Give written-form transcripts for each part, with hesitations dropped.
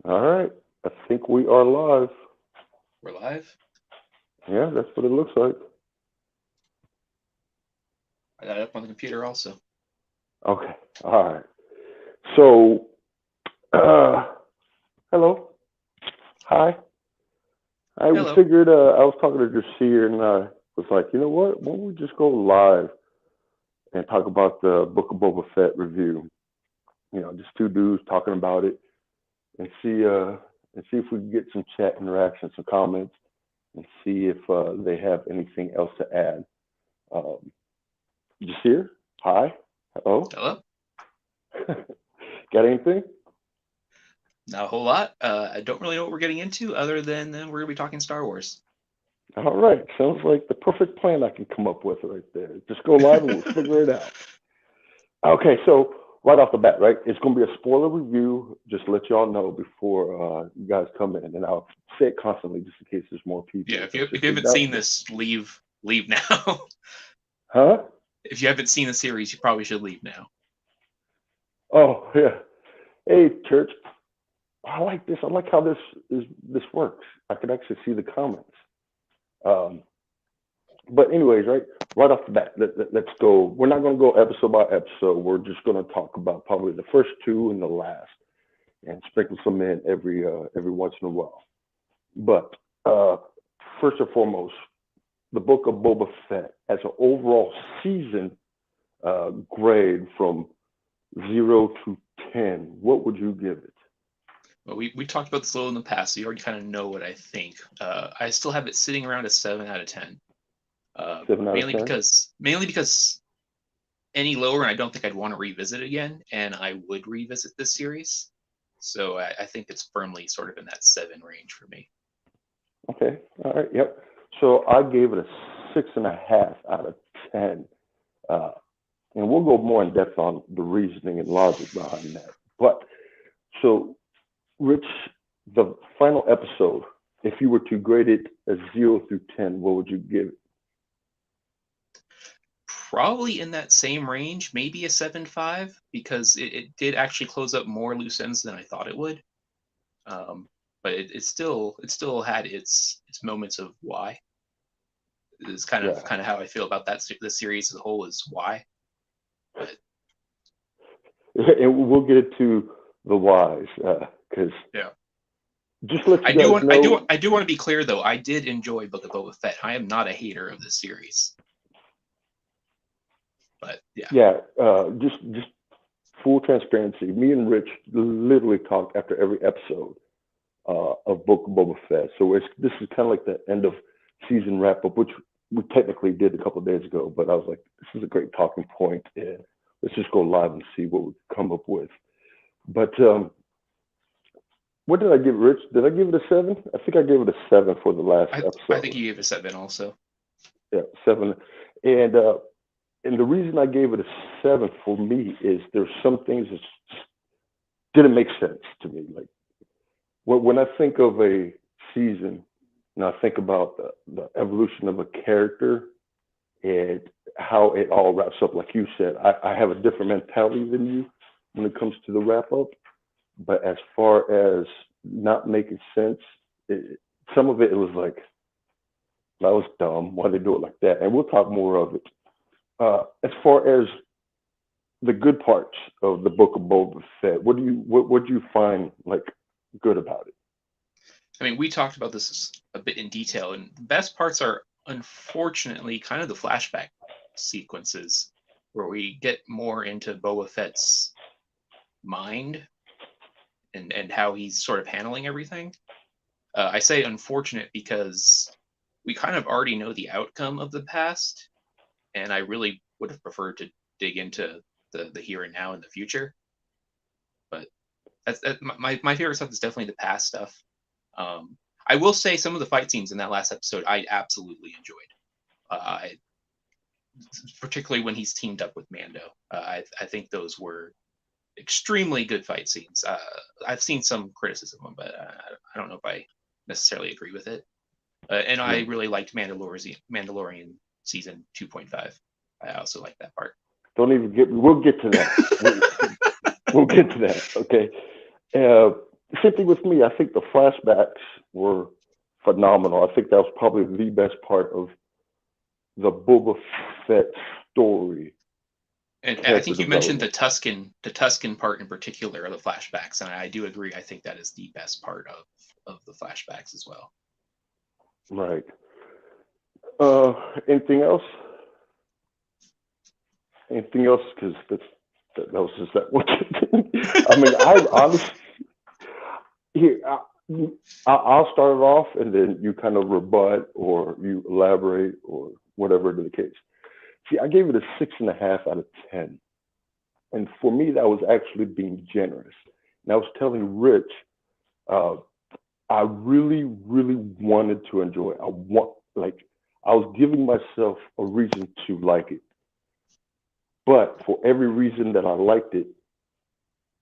All right. I think we are live. We're live. Yeah, that's what it looks like. I got it up on the computer also. Okay. All right. So, uh, hello. Hi. We Hello. figured, I was talking to Drahcir and I was like, you know what? Why don't we just go live and talk about the Book of Boba Fett review? Just two dudes talking about it and see if we can get some chat interaction, some comments, and see if they have anything else to add. Um, Drahcir, hi. Hello. Hello. Got anything? Not a whole lot. I don't really know what we're getting into other than we're going to be talking Star Wars. All right. Sounds like the perfect plan I can come up with right there. Just go live and we'll figure it out. Okay, so right off the bat, right? It's going to be a spoiler review. Just to let y'all know before you guys come in, and I'll say it constantly just in case there's more Yeah, people. if Just you in haven't seen doubt. this, leave now. Huh? If you haven't seen the series, you probably should leave now. Oh, yeah. Hey, church. I like this. I like how this works. I can actually see the comments. Um, but anyways, right off the bat, let's go. We're not going to go episode by episode. We're just going to talk about probably the first two and the last, and sprinkle some in every once in a while. But uh, first and foremost, the book of Boba Fett as an overall season grade from 0 to 10. What would you give it? Well, we talked about this a little in the past, so you already kind of know what I think. I still have it sitting around a 7 out of 10. 7 out of 10. Mainly because any lower, and I don't think I'd want to revisit it again, and I would revisit this series. So I think it's firmly sort of in that 7 range for me. Okay. All right. Yep. So I gave it a 6.5 out of 10. Uh, and we'll go more in depth on the reasoning and logic behind that. But so, Rich, the final episode, if you were to grade it a 0 through 10, what would you give it? Probably in that same range, maybe a 7.5, because it did actually close up more loose ends than I thought it would. Um, but it still had its moments of why. It's Yeah. kind of how I feel about the series as a whole is why. But And we'll get into the whys, because yeah, just to let you guys know, I do want to be clear though. I did enjoy Book of Boba Fett. I am not a hater of this series, but yeah, yeah, just full transparency. Me and Rich literally talked after every episode of Book of Boba Fett. So this is kind of like the end of season wrap up, which we technically did a couple of days ago. But I was like, this is a great talking point, and let's just go live and see what we come up with. But what did I give Rich? Did I give it a 7? I think I gave it a 7 for the last I think episode. you gave it a 7 also. Yeah, 7. And the reason I gave it a 7 for me is there's some things that just didn't make sense to me. Like when I think of a season, and I think about the evolution of a character and how it all wraps up. Like you said, I have a different mentality than you when it comes to the wrap up. But as far as not making sense, some of it was like that was dumb. Why they do it like that? And we'll talk more of it. As far as the good parts of the Book of Boba Fett, what do you find like good about it? I mean, we talked about this a bit in detail, and the best parts are unfortunately kind of the flashback sequences where we get more into Boba Fett's mind and how he's sort of handling everything. I say unfortunate because we kind of already know the outcome of the past, and I really would have preferred to dig into the here and now and the future. But my favorite stuff is definitely the past stuff. I will say some of the fight scenes in that last episode I absolutely enjoyed. I particularly when he's teamed up with Mando. I think those were extremely good fight scenes. I've seen some criticism of them, but I don't know if I necessarily agree with it. And I Yeah. really liked Mandalorian season 2.5. I also like that part. Don't even get. We'll get to that. We'll get to that. Okay. Uh, same thing with me. I think the flashbacks were phenomenal. I think that was probably the best part of the Boba Fett story, And I character think you mentioned development. The Tuscan part in particular, of the flashbacks, and I do agree. I think that is the best part of the flashbacks as well. Right. Anything else? Anything else? Because that was just that one. I mean, I honestly here. I'll start it off, and then you kind of rebut or you elaborate or whatever the case. See, I gave it a 6.5 out of 10, and for me, that was actually being generous. And I was telling Rich, uh, I really, really wanted to enjoy it. I was giving myself a reason to like it, but for every reason that I liked it,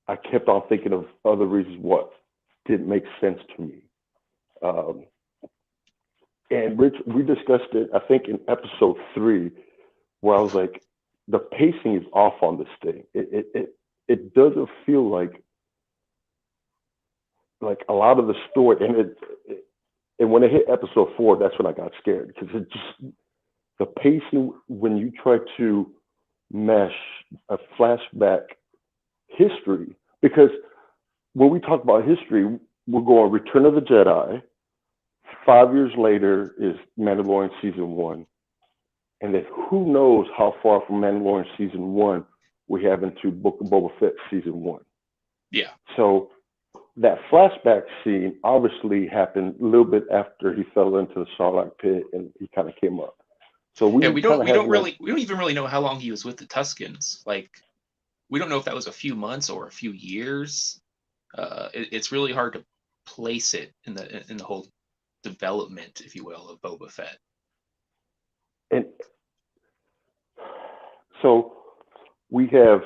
I kept on thinking of other reasons what didn't make sense to me. Um, and Rich, we discussed it, I think, in episode 3, where I was like, the pacing is off on this thing. It doesn't feel like a lot of the story, and when it hit episode 4, that's when I got scared because it just the pacing when you try to mesh a flashback history because when we talk about history, we're going Return of the Jedi. 5 years later is Mandalorian season 1, and then who knows how far from Mandalorian season 1 we have into Book of Boba Fett season 1. Yeah. So that flashback scene obviously happened a little bit after he fell into the Sarlacc pit and he kind of came up. So Yeah, we kind of have like we don't even really know how long he was with the Tuscans. Like, we don't know if that was a few months or a few years. It's really hard to place it in the whole development, if you will, of Boba Fett. and so we have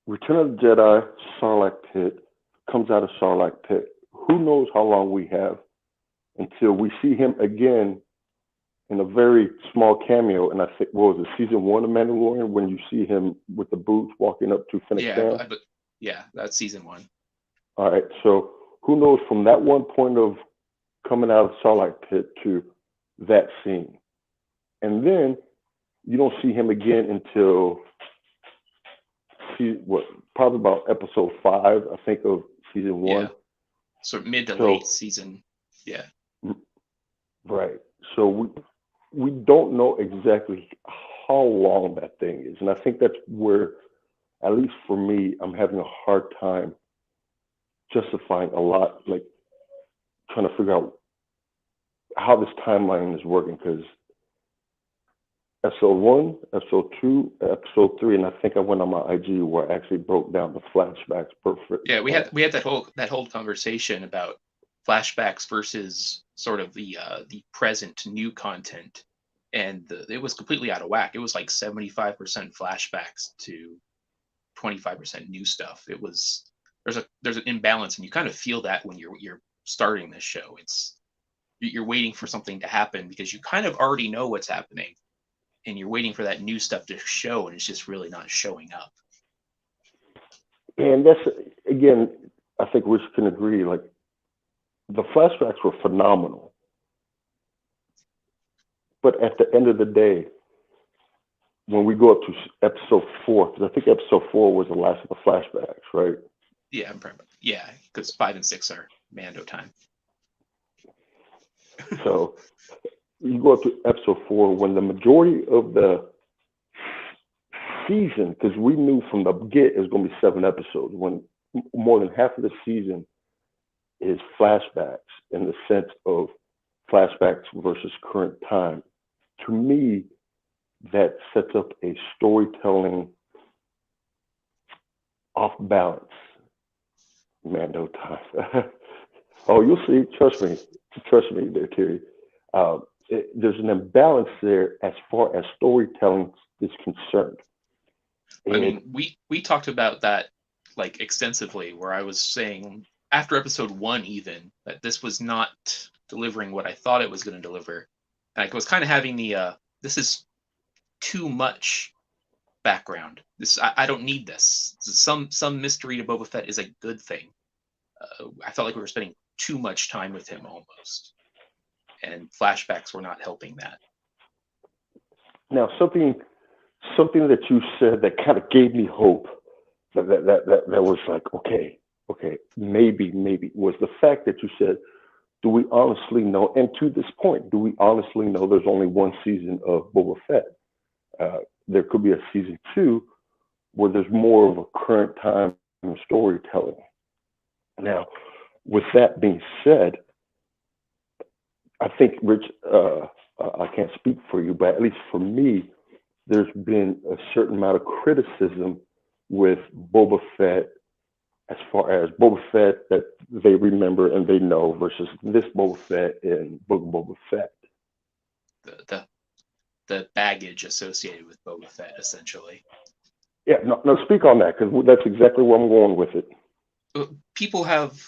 Return of the Jedi, Sarlacc pit, comes out of Sarlacc pit. Who knows how long we have until we see him again in a very small cameo, and I think what was it, season 1 of Mandalorian when you see him with the boots walking up to Fennec Yeah, Town. yeah, that's season 1. All right, so who knows from that one point of coming out of Sarlacc pit to that scene, and then you don't see him again until probably about episode 5, I think, of season 1. Yeah, so mid to So late season. Yeah, right, so we don't know exactly how long that thing is, and I think that's where, at least for me, I'm having a hard time justifying a lot, like trying to figure out how this timeline is working because episode 1, episode 2, episode 3, and I think I went on my IG where I actually broke down the flashbacks perfect. yeah. We had that whole conversation about flashbacks versus sort of the present new content, and it was completely out of whack. It was like 75% flashbacks to 25% new stuff. It was there's an imbalance, and you kind of feel that when you're starting this show. You're waiting for something to happen because you kind of already know what's happening, and you're waiting for that new stuff to show, and it's just really not showing up. And that's again, I think we can agree. Like the flashbacks were phenomenal, but at the end of the day, when we go up to episode 4, because I think episode 4 was the last of the flashbacks, right? Yeah, yeah, because 5 and 6 are Mando time. So you go up to episode 4 when the majority of the season, because we knew from the get it was going to be 7 episodes, when more than half of the season is flashbacks in the sense of flashbacks versus current time. To me, that sets up a storytelling off balance. Mando time. Oh, you'll see. Trust me, there, Terry. There's an imbalance there as far as storytelling is concerned. I mean, we talked about that like extensively, where I was saying after episode 1 even that this was not delivering what I thought it was going to deliver. And I was kind of having this is too much background. I don't need this. Some mystery to Boba Fett is a good thing. I felt like we were spending too much time with him almost, and flashbacks were not helping that. Now, something that you said that kind of gave me hope that was like, okay, maybe was the fact that you said, do we honestly know? And to this point, do we honestly know there's only one season of Boba Fett? There could be a season two where there's more of a current time storytelling. Now, with that being said, I think, Rich, I can't speak for you, but at least for me, there's been a certain amount of criticism with Boba Fett, as far as Boba Fett that they remember and they know versus this Boba Fett in Book of Boba Fett. The the baggage associated with Boba Fett, essentially. Yeah, no, speak on that because that's exactly where I'm going with it. People have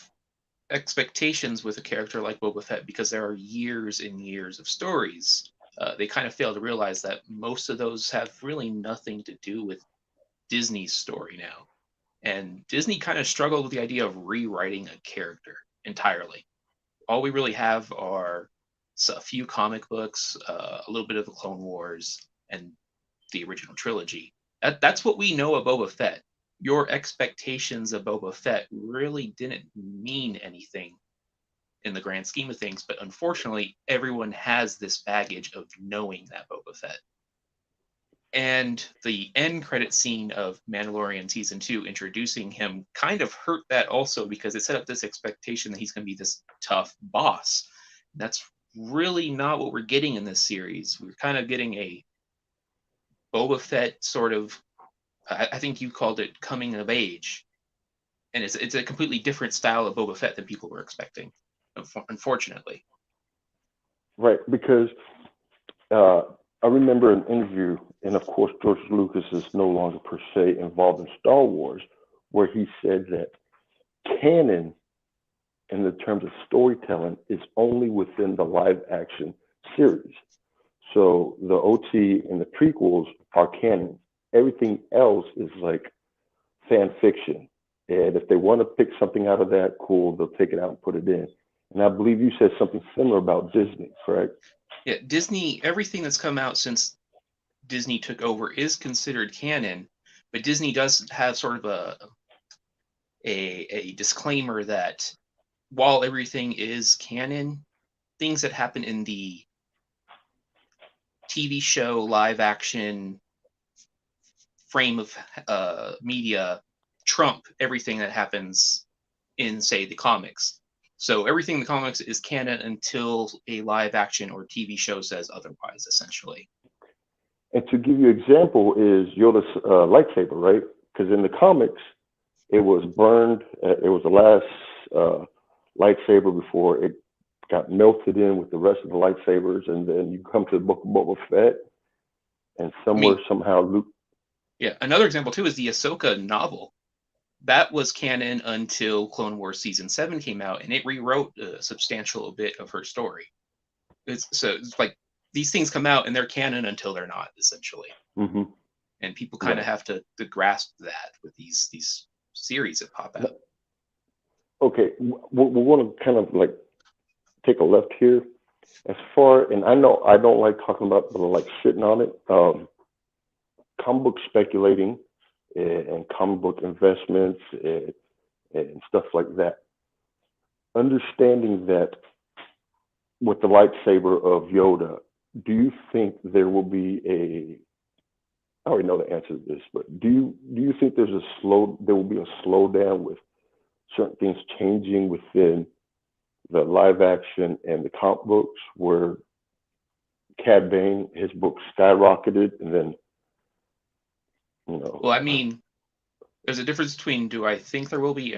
expectations with a character like Boba Fett because there are years and years of stories. They kind of fail to realize that most of those have really nothing to do with Disney's story now. And Disney kind of struggled with the idea of rewriting a character entirely. All we really have are a few comic books, a little bit of the Clone Wars, and the original trilogy. That's what we know of Boba Fett. Your expectations of Boba Fett really didn't mean anything in the grand scheme of things, but unfortunately, everyone has this baggage of knowing that Boba Fett. And the end credit scene of Mandalorian season 2 introducing him kind of hurt that also because it set up this expectation that he's going to be this tough boss. That's really not what we're getting in this series. We're kind of getting a Boba Fett sort of, I think you called it coming of age. And it's a completely different style of Boba Fett than people were expecting, unfortunately. Right, because I remember an interview, and of course, George Lucas is no longer per se involved in Star Wars, where he said that canon, in the terms of storytelling, is only within the live action series. So the OT and the prequels are canon. Everything else is like fan fiction. And if they want to pick something out of that, cool, they'll take it out and put it in. And I believe you said something similar about Disney, correct? Yeah, Disney, everything that's come out since Disney took over is considered canon, but Disney does have sort of a disclaimer that while everything is canon, things that happen in the TV show, live action frame of media trump everything that happens in, say, the comics. So everything in the comics is canon until a live action or TV show says otherwise, essentially. And to give you an example is Yoda's lightsaber, right? Because in the comics, it was burned. It was the last lightsaber before it got melted in with the rest of the lightsabers. And then you come to the Book of Boba Fett, and somewhere, somehow, Luke. Yeah, another example, too, is the Ahsoka novel. That was canon until Clone Wars Season 7 came out, and it rewrote a substantial bit of her story. So it's like these things come out, and they're canon until they're not, essentially. Mm-hmm. And people kind of have to grasp that with these series that pop out. Okay, we want to kind of like take a left here. As far, and I know I don't like talking about, but I like sitting on it. Comic book speculating and comic book investments and stuff like that. Understanding that with the lightsaber of Yoda, do you think there will be a? I already know the answer to this, but do you think there will be a slowdown with certain things changing within the live action and the comic books, where Cad Bane, his book skyrocketed, and then Well, I mean, there's a difference between do I think there will be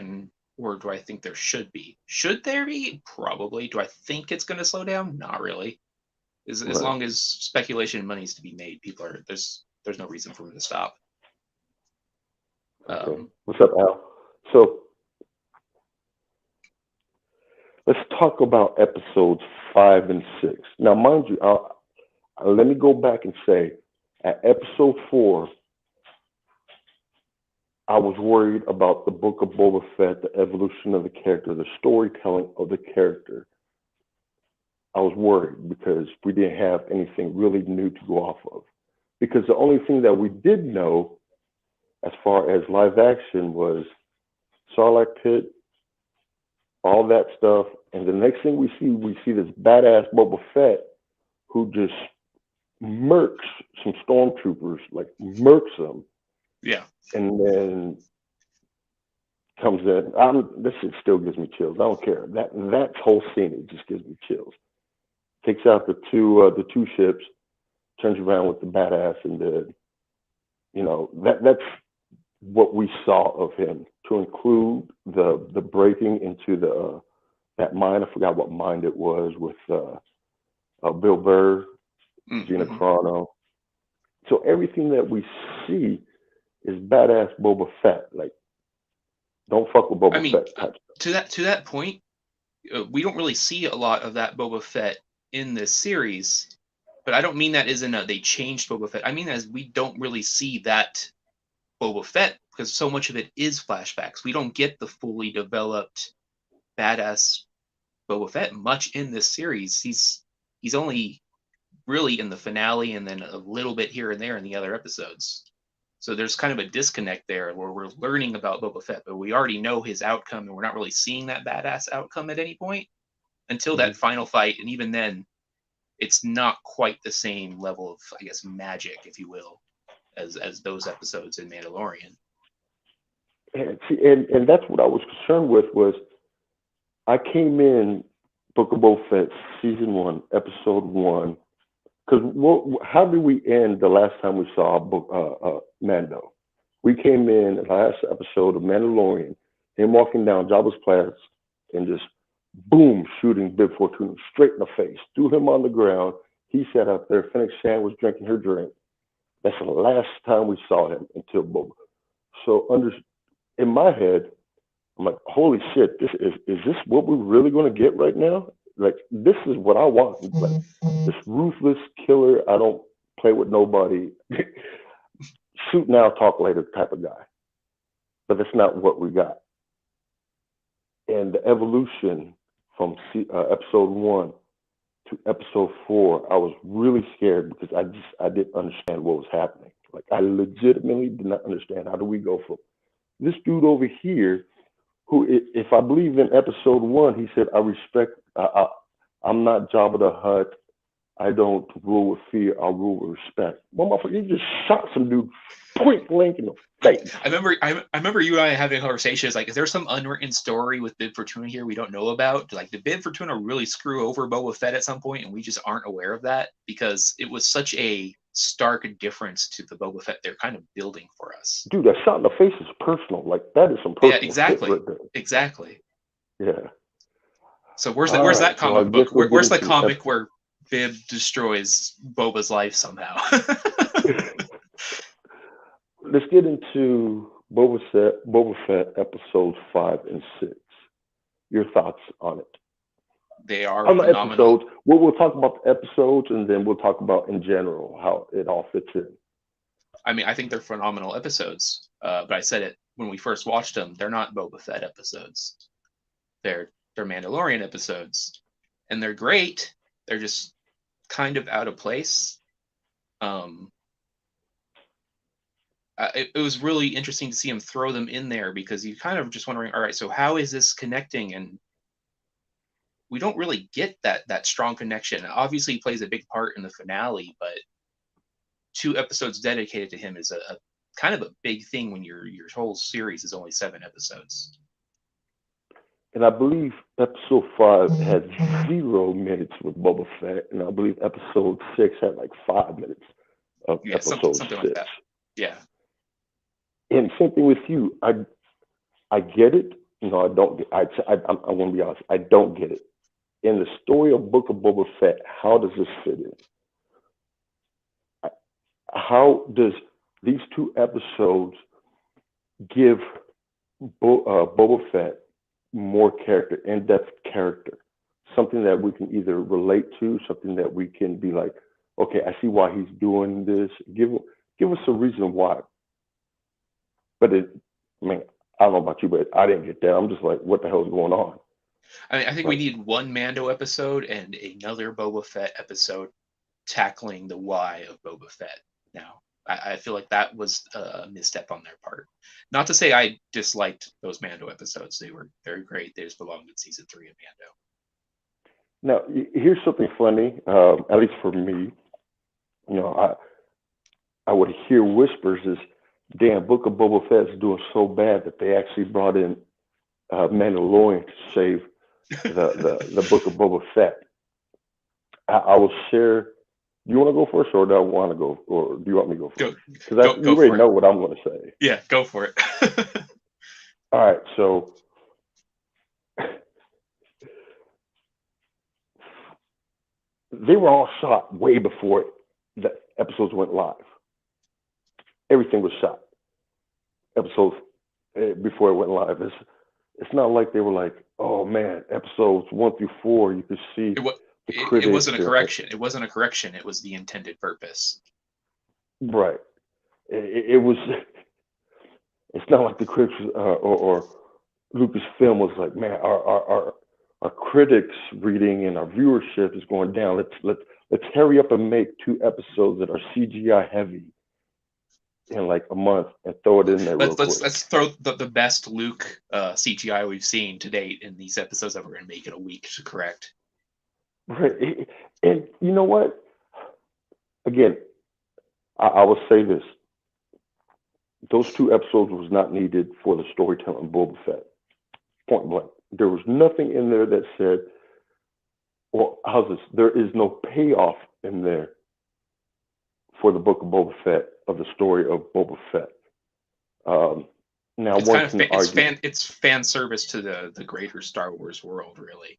or do I think there should be? Should there be? Probably. Do I think it's going to slow down? Not really. As right. long as speculation and money is to be made, people are there's no reason for them to stop. Okay. What's up, Al? So let's talk about episodes 5 and 6. Now, mind you, let me go back and say, at episode 4, I was worried about the book of Boba Fett, the evolution of the character, the storytelling of the character. I was worried because we didn't have anything really new to go off of. Because the only thing that we did know as far as live action was Sarlacc pit, all that stuff, and the next thing we see this badass Boba Fett who just murks some stormtroopers, like murks them, Yeah. and then comes in. This shit still gives me chills. I don't care. That whole scene, it just gives me chills. Takes out the two ships, turns around with the badass, and that's what we saw of him. To include the breaking into that mine. I forgot what mine it was with Bill Burr, Gina Mm-hmm. Carano. So everything that we see is badass Boba Fett. Like, don't fuck with I Boba mean, Fett type. to that point, we don't really see a lot of that Boba Fett in this series. But I don't mean that as in they changed Boba Fett. I mean as we don't really see that Boba Fett because so much of it is flashbacks. We don't get the fully developed badass Boba Fett much in this series. He's only really in the finale and then a little bit here and there in the other episodes. So there's kind of a disconnect there where we're learning about Boba Fett, but we already know his outcome and we're not really seeing that badass outcome at any point until that final fight. And even then, it's not quite the same level of, I guess, magic, if you will, as those episodes in Mandalorian. And that's what I was concerned with was I came in Book of Boba Fett season 1, episode 1. Because how did we end the last time we saw Mando? We came in the last episode of Mandalorian, him walking down Jabba's Pass and just boom, shooting Bib Fortuna straight in the face. Threw him on the ground. He sat up there. Fennec Shan was drinking her drink. That's the last time we saw him until Boba. So in my head, I'm like, holy shit, is this what we're really going to get right now? Like, this is what I want. Like, this ruthless killer, I don't play with nobody, shoot now, talk later type of guy. But that's not what we got. And the evolution from episode 1 to episode 4, I was really scared because I didn't understand what was happening. Like, I legitimately did not understand how do we go from this dude over here who, if I believe in episode 1, he said, I'm not Jabba the Hutt. I don't rule with fear. I rule with respect. Well, motherfucker, he just shot some dude point blank in the face. I remember you and I having a conversation. It's like, is there some unwritten story with Bib Fortuna here we don't know about? Like, did Bib Fortuna really screw over Boba Fett at some point, and we just aren't aware of that? Because it was such a stark difference to the Boba Fett they're kind of building for us. Dude, that shot in the face is personal. Like, that is some personal shit right there. Exactly. Yeah. So where's that comic book? Where's the comic where Bib destroys Boba's life somehow? Let's get into Boba Fett episodes 5 and 6. Your thoughts on it? They are phenomenal. Episodes. We'll talk about the episodes, and then we'll talk about in general how it all fits in. I mean, I think they're phenomenal episodes. But I said it when we first watched them. They're not Boba Fett episodes. They're Mandalorian episodes, and they're great. They're just kind of out of place. It was really interesting to see him throw them in there because you kind of just wondering, all right, so how is this connecting? And we don't really get that strong connection. Obviously, he plays a big part in the finale, but 2 episodes dedicated to him is a kind of a big thing when your whole series is only 7 episodes. And I believe episode 5 had 0 minutes with Boba Fett, and I believe episode 6 had like 5 minutes of episode something 6. like that. Yeah. And same thing with you. I get it. No, I don't. I want to be honest. I don't get it. In the story of Book of Boba Fett, how does this fit in? How does these 2 episodes give Boba Fett more character, in-depth character, something that we can either relate to, something that we can be like, okay, I see why he's doing this. Give us a reason why. But I mean, I don't know about you, but I didn't get that. I'm just like, what the hell is going on? I mean, I think we Like, need one Mando episode and another Boba Fett episode tackling the why of Boba Fett. Now, I feel like that was a misstep on their part. Not to say I disliked those Mando episodes; they were very great. They just belonged in season 3 of Mando. now, here's something funny, at least for me. You know, I would hear whispers is, damn, Book of Boba Fett is doing so bad that they actually brought in Mandalorian to save the Book of Boba Fett. I will share. Do you want to go first, or do I want to go, or do you want me to go Go, first? Because go you already for it. know what I'm going to say. Yeah, go for it. All right, so they were all shot way before the episodes went live. Everything was shot episodes before it went live. It's not like they were like, oh man, episodes 1 through 4, you could see it, the it critics. wasn't a correction. It wasn't a correction. It was the intended purpose. Right. It was. It's not like the critics or Lucasfilm was like, man, our critics reading and our viewership is going down. Let's hurry up and make 2 episodes that are CGI heavy in like a month and throw it in there real quick. Let's throw the best Luke CGI we've seen to date in these episodes that we're going to make in a week to correct. Right. And you know what? Again, I will say this. Those 2 episodes was not needed for the storytelling of Boba Fett. Point blank. There was nothing in there that said, well, how's this? There is no payoff in there for the book of Boba Fett, of the story of Boba Fett. Now, It's one kind of can argue. it's fan service to the greater Star Wars world, really,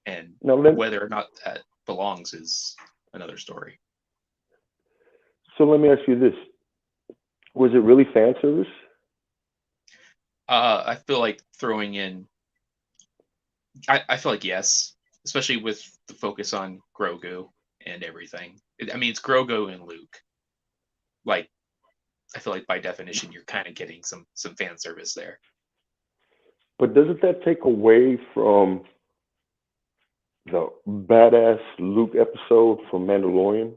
and Now, whether or not that belongs is another story. so let me ask you this: was it really fan service? I feel like throwing in. I feel like yes, especially with the focus on Grogu and everything. I mean, it's Grogu and Luke. Like, I feel like by definition, you're kind of getting some fan service there. But doesn't that take away from the badass Luke episode from Mandalorian?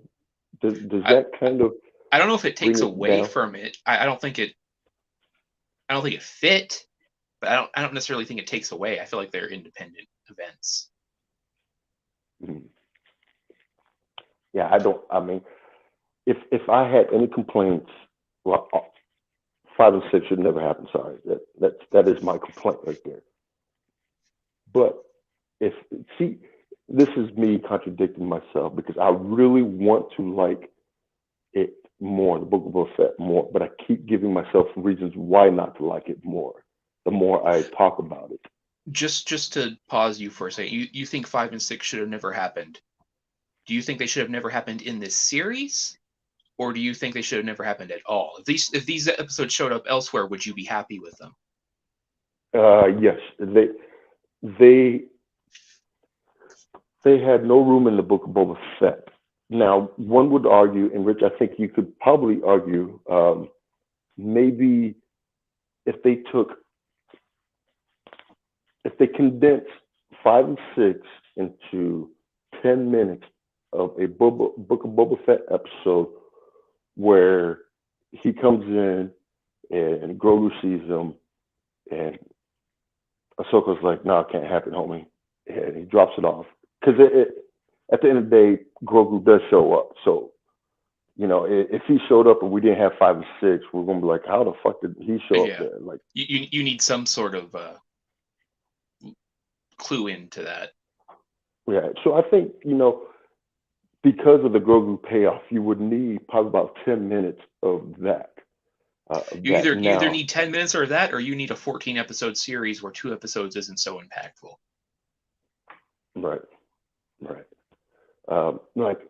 Does I that kind of I don't know if it bring takes it away down? from it. I don't think it fit, but I don't necessarily think it takes away. I feel like they're independent events. Mhm. Yeah, I don't. I mean, if I had any complaints, well, 5 and 6 should never happen. Sorry, that is my complaint right there. But if see, this is me contradicting myself because I really want to like it more, the Book of Boba Fett more, but I keep giving myself reasons why not to like it more. The more I talk about it. Just to pause you for a second, you think 5 and 6 should have never happened? Do you think they should have never happened in this series, or do you think they should have never happened at all? If these episodes showed up elsewhere, would you be happy with them? Yes, they they had no room in the Book of Boba Fett. Now, one would argue, in which I think you could probably argue, maybe if they took, if they condensed 5 and 6 into 10 minutes of a Book of Boba Fett episode where he comes in and Grogu sees him and Ahsoka's like, "No, it can't happen, homie," and he drops it off because at the end of the day, Grogu does show up. So you know, if he showed up and we didn't have 5 and 6, we're gonna be like, "How the fuck did he show up Yeah, there?" Like, you need some sort of clue into that. yeah. So I think because of the Grogu payoff, you would need probably about 10 minutes of that. You either Now, need 10 minutes or that, or you need a 14 episode series where 2 episodes isn't so impactful. right, right. Like,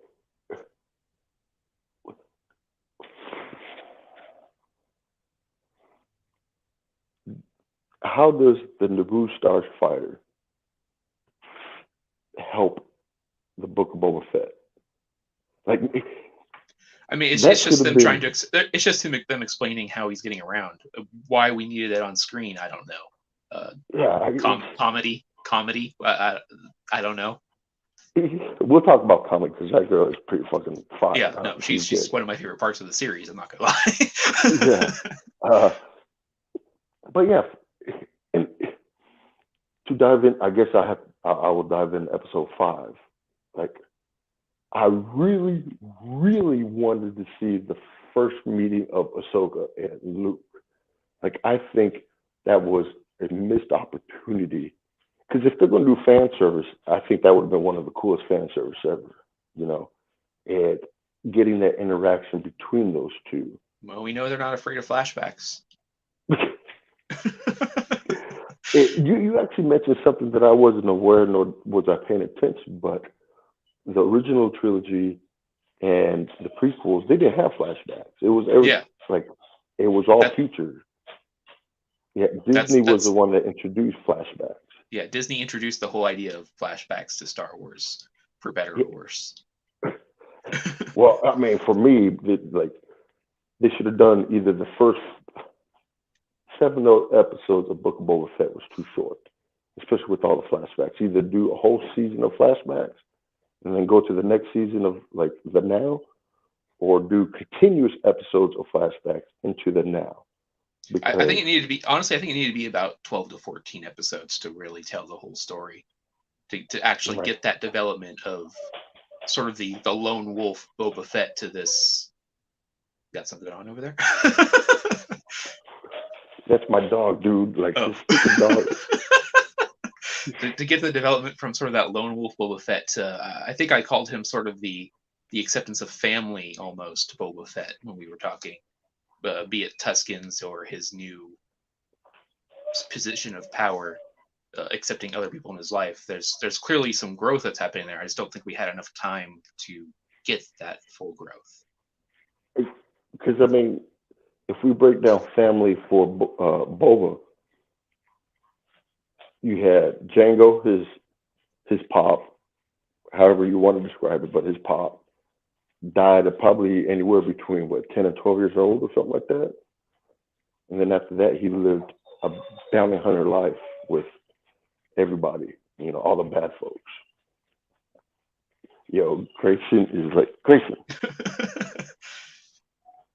how does the Naboo Starfighter help the Book of Boba Fett? Like, I mean, That it's should just have them trying been, to. It's just them explaining how he's getting around. Why we needed it on screen, I don't know. yeah. Comedy. I don't know. We'll talk about comics because that girl is pretty fucking fire. Yeah, no, She's she's good. one of my favorite parts of the series. I'm not gonna Yeah. lie. Uh, but yeah, and to dive in, I guess I will dive in episode 5. Like, I really, really wanted to see the first meeting of Ahsoka and Luke. Like, I think that was a missed opportunity. Because if they're going to do fan service, I think that would have been one of the coolest fan service ever, you know, and getting that interaction between those two. Well, we know they're not afraid of flashbacks. You actually mentioned something that I wasn't aware, nor was I paying attention, but the original trilogy and the prequels, they didn't have flashbacks. Yeah, Like it was all that featured. Yeah, Disney was the that's one that introduced flashbacks. yeah. Disney introduced the whole idea of flashbacks to Star Wars, for better Yeah. or worse. Well, I mean, for me, like they should have done either the first 7 episodes of Book of Boba Fett was too short, especially with all the flashbacks. Either do a whole season of flashbacks and then go to the next season of like the now, or do continuous episodes of flashbacks into the now. I think Because it needed to be honestly. I think it needed to be about 12 to 14 episodes to really tell the whole story. To actually right, get that development of sort of the lone wolf Boba Fett to this. Got something on over there? that's my dog, dude. Like Oh. this stupid dog. To get the development from sort of that lone wolf Boba Fett to, I think I called him sort of the acceptance of family almost Boba Fett when we were talking, be it Tuscans or his new position of power, accepting other people in his life. There's clearly some growth that's happening there. I just don't think we had enough time to get that full growth. Because I mean, if we break down family for Boba, you had Django, his pop, however you want to describe it, but his pop died at probably anywhere between what 10 and 12 years old or something like that. And then after that, he lived a bounty hunter life with everybody, all the bad folks. Yo, Grayson is like Grayson.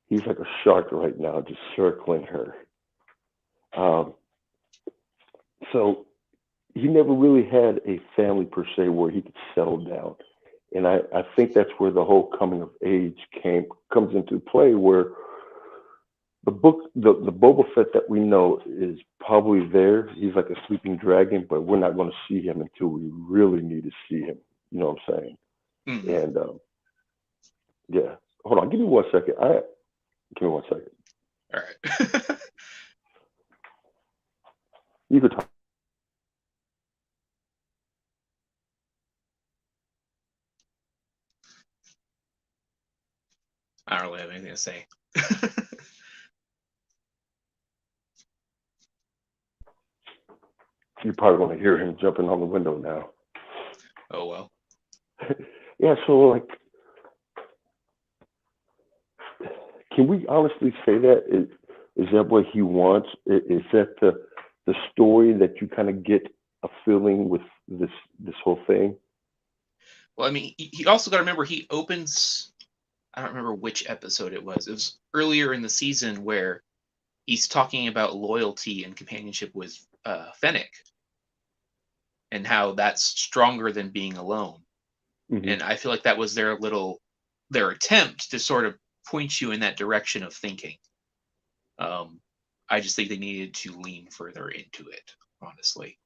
He's like a shark right now, just circling her. Um, so he never really had a family per se where he could settle down. And I think that's where the whole coming of age comes into play, where the Boba Fett that we know is probably there. He's like a sleeping dragon, but we're not going to see him until we really need to see him. You know what I'm saying? Mm-hmm. And yeah, hold on, give me 1 second. Give me 1 second. All right. You could talk. I don't really have anything to say. You're probably going to hear him jumping on the window now. Oh well. Yeah, so like, can we honestly say that is that what he wants? Is that the story that you kind of get a feeling with this whole thing? Well, I mean, he also got to remember he opens. I don't remember which episode it was. It was earlier in the season where he's talking about loyalty and companionship with Fennec and how that's stronger than being alone. Hmm. And I feel like that was their attempt to sort of point you in that direction of thinking. Um, I just think they needed to lean further into it, honestly,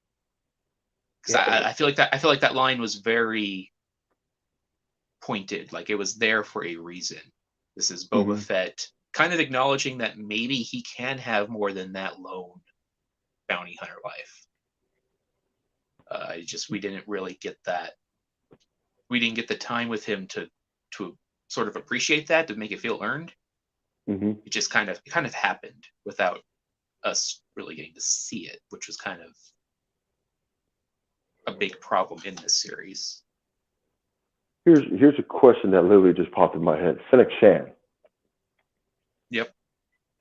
because Yeah, I feel like that line was very pointed, like it was there for a reason. This is Boba hmm Fett kind of acknowledging that maybe he can have more than that lone bounty hunter life. We didn't really get that. We didn't get the time with him to sort of appreciate that, to make it feel earned. hmm It just kind of happened without us really getting to see it, which was kind of a big problem in this series. Here's a question that literally just popped in my head. Fennec Shan.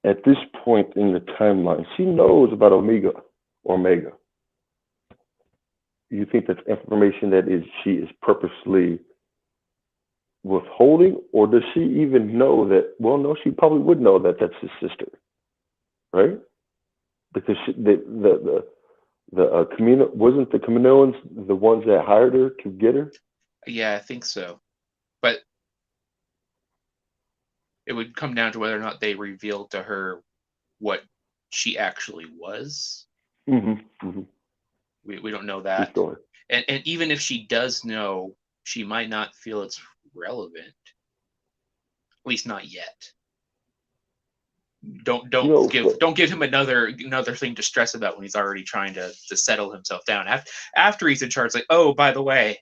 at this point in the timeline, she knows about Omega. You think that's information that is she is purposely withholding, or does she even know that? Well, no, she probably would know that that's his sister, right? Because wasn't the Kaminoans the ones that hired her to get her? Yeah, I think so. But it would come down to whether or not they revealed to her what she actually was. Mm-hmm. We don't know that. Sure. And even if she does know, she might not feel it's relevant. At least not yet. Don't give him another thing to stress about when he's already trying to settle himself down. After he's in charge, like, oh, by the way,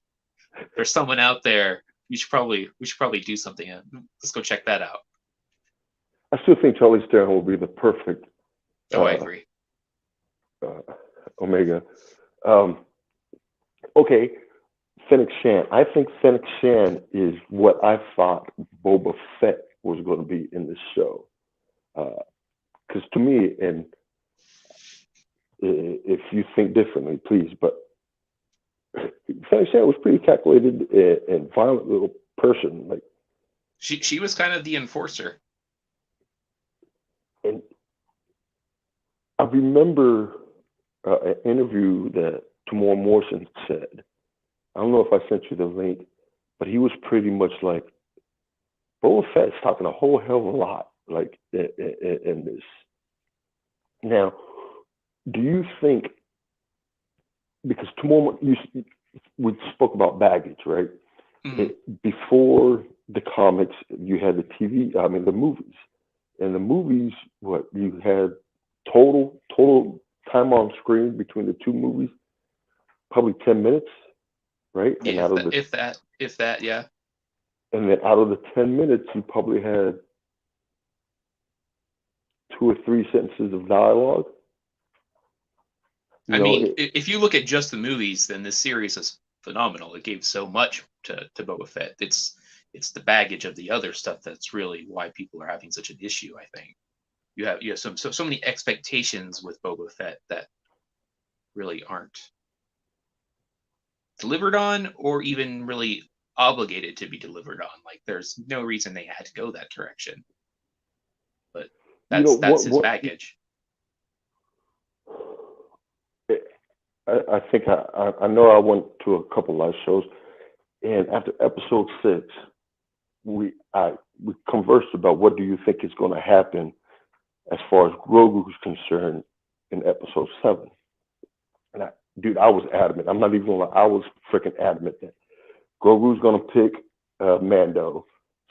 there's someone out there. We should probably do something. Let's go check that out. I still think Charlie Theron will be the perfect. I agree. Omega. Okay, Fennec Shan. I think Fennec Shan is what I thought Boba Fett was going to be in this show. Because to me, and if you think differently, please, but Fennec Shan was pretty calculated and violent little person. Like she was kind of the enforcer. And I remember an interview that Tamora Morrison said. I don't know if I sent you the link, but he was pretty much like, Boba Fett's talking a whole hell of a lot, like in this. Now, do you think, because Tamora, we spoke about baggage, right? Mm-hmm. Before the comics, you had the movies. In the movies, what you had total time on screen between the two movies, probably 10 minutes, right? Yeah, and if that, yeah. And then out of the 10 minutes, you probably had 2 or 3 sentences of dialogue. If you look at just the movies, then this series is phenomenal. It gave so much to Boba Fett. It's the baggage of the other stuff that's really why people are having such an issue. I think you have so many expectations with Boba Fett that really aren't delivered on, or even really obligated to be delivered on. Like there's no reason they had to go that direction. But that's his baggage. I think I know I went to a couple live shows, and after episode 6, we conversed about what do you think is going to happen as far as Grogu's concerned in episode 7. And I was adamant. I'm not even gonna lie. I was freaking adamant that Grogu's gonna pick Mando.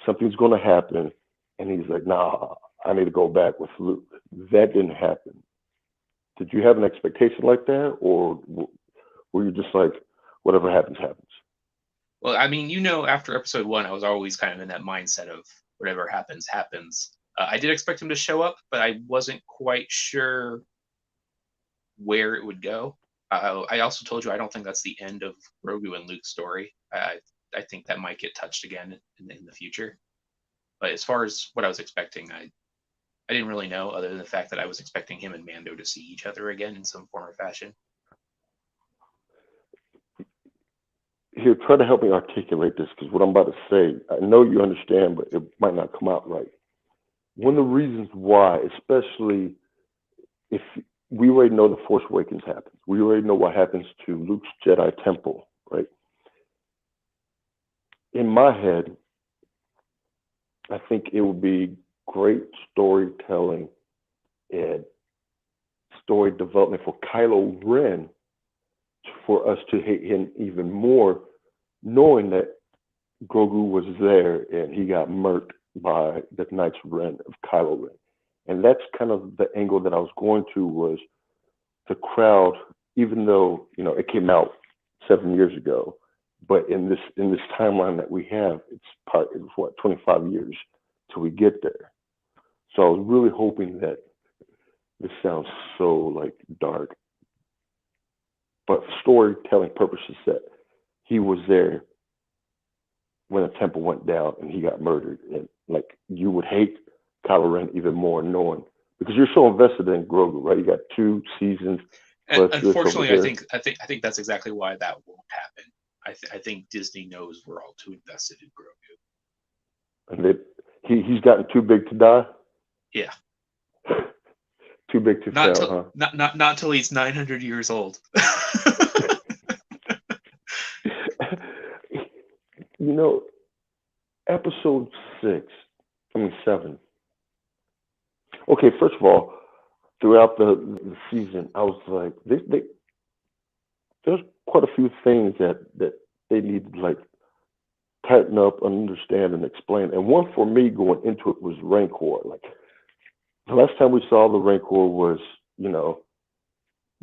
Something's gonna happen, and he's like, "Nah, I need to go back with Luke." That didn't happen. Did you have an expectation like that, or were you just like, whatever happens, happens? Well, after episode 1, I was always kind of in that mindset of whatever happens, happens. I did expect him to show up, but I wasn't quite sure where it would go. I also told you I don't think that's the end of Grogu and Luke's story. I think that might get touched again in the future. But as far as what I was expecting, I didn't really know, other than the fact that I was expecting him and Mando to see each other again in some form or fashion. Here, try to help me articulate this, because what I'm about to say, I know you understand, but it might not come out right. One of the reasons why, especially if we already know the Force Awakens happens, we already know what happens to Luke's Jedi Temple, right? In my head, I think it would be great storytelling and story development for Kylo Ren for us to hate him even more, knowing that Grogu was there and he got murked by the Knights Ren of Kylo Ren. And that's kind of the angle that I was going to, was the crowd, even though, it came out 7 years ago, but in this timeline that we have, it's 25 years till we get there. So I was really hoping that, this sounds so like dark, but for storytelling purposes, that he was there when the temple went down and he got murdered, and like you would hate Kylo Ren even more, knowing Because you're so invested in Grogu, right? You got 2 seasons And plus this over unfortunately, here. I think that's exactly why that won't happen. I think Disney knows we're all too invested in Grogu. And he's gotten too big to die, Yeah, too big to not fail, till huh? not till he's 900 years old. You know, episode 6, I mean 7. Okay, first of all, throughout the season, I was like, there's quite a few things that they need to like tighten up, understand, and explain. And one for me going into it was Rancor. Like the last time we saw the Rancor was, you know,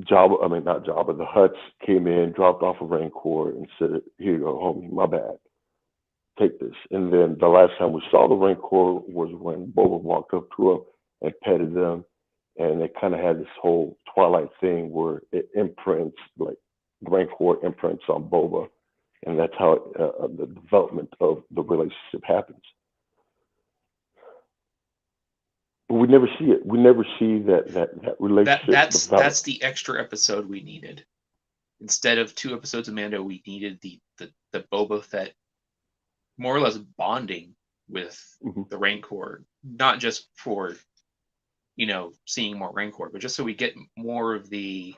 Jabba. I mean, not Jabba. The Huts came in, dropped off a Rancor, and said, "Here you go, homie. My bad. Take this." And then the last time we saw the Rancor was when Boba walked up to him and petted them, and they kind of had this whole Twilight thing where it imprints, like Rancor imprints on Boba, and that's how the development of the relationship happens. But we never see it. We never see that relationship develop. That's the extra episode we needed. Instead of 2 episodes of Mando, we needed the Boba Fett more or less bonding with Mm-hmm. the Rancor, not just for seeing more Rancor, but just so we get more of the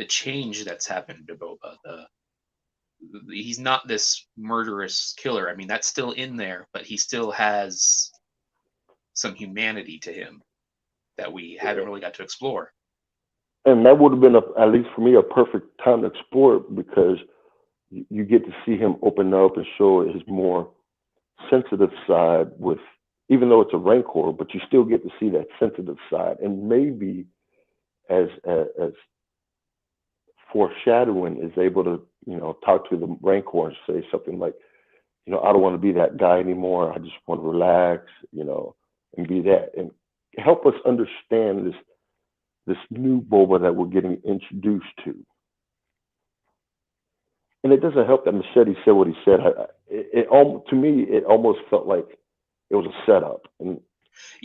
change that's happened to Boba. He's not this murderous killer. I mean, that's still in there, but he still has some humanity to him that we haven't really got to explore. And that would have been, at least for me, a perfect time to explore it because you get to see him open up and show his more sensitive side with, even though it's a Rancor, but you still get to see that sensitive side. And maybe as foreshadowing is able to, talk to the Rancor and say something like, I don't want to be that guy anymore. I just want to relax, and be that, and help us understand this new Boba that we're getting introduced to. And it doesn't help that Machete said what he said. To me, it almost felt like it was a setup. And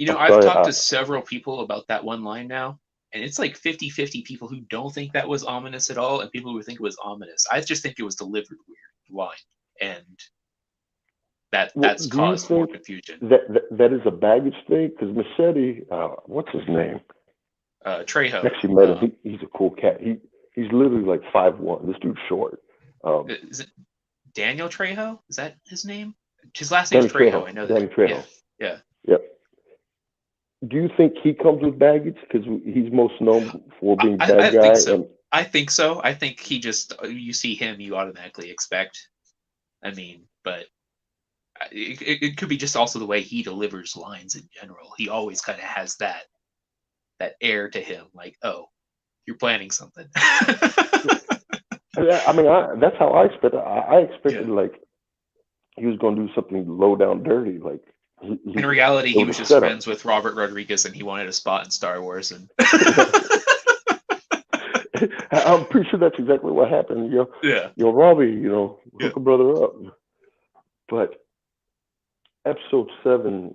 I'm I've sorry, talked to several people about that one line now, and it's like 50-50 people who don't think that was ominous at all and people who think it was ominous. I just think it was delivered weird line, and that's do you caused more think confusion. that is a baggage thing? Because Machete, what's his name? Trejo. Actually met him. He's a cool cat. He's literally like 5'1". This dude's short. Is it Daniel Trejo? Is that his name? His last name's Trejo. I know that. Danny Trejo. Yeah. Yep. Do you think he comes with baggage because he's most known for being bad I guy? think so. I think so. I think he just, you see him, you automatically expect. I mean, but it could be just also the way he delivers lines in general. He always kind of has that air to him, like, oh, you're planning something. I mean, that's how I expected. I expected like he was going to do something low down dirty. Like in reality, he was just friends with Robert Rodriguez, and he wanted a spot in Star Wars. And I'm pretty sure that's exactly what happened. Yo, Robbie, hook a brother up. But episode 7,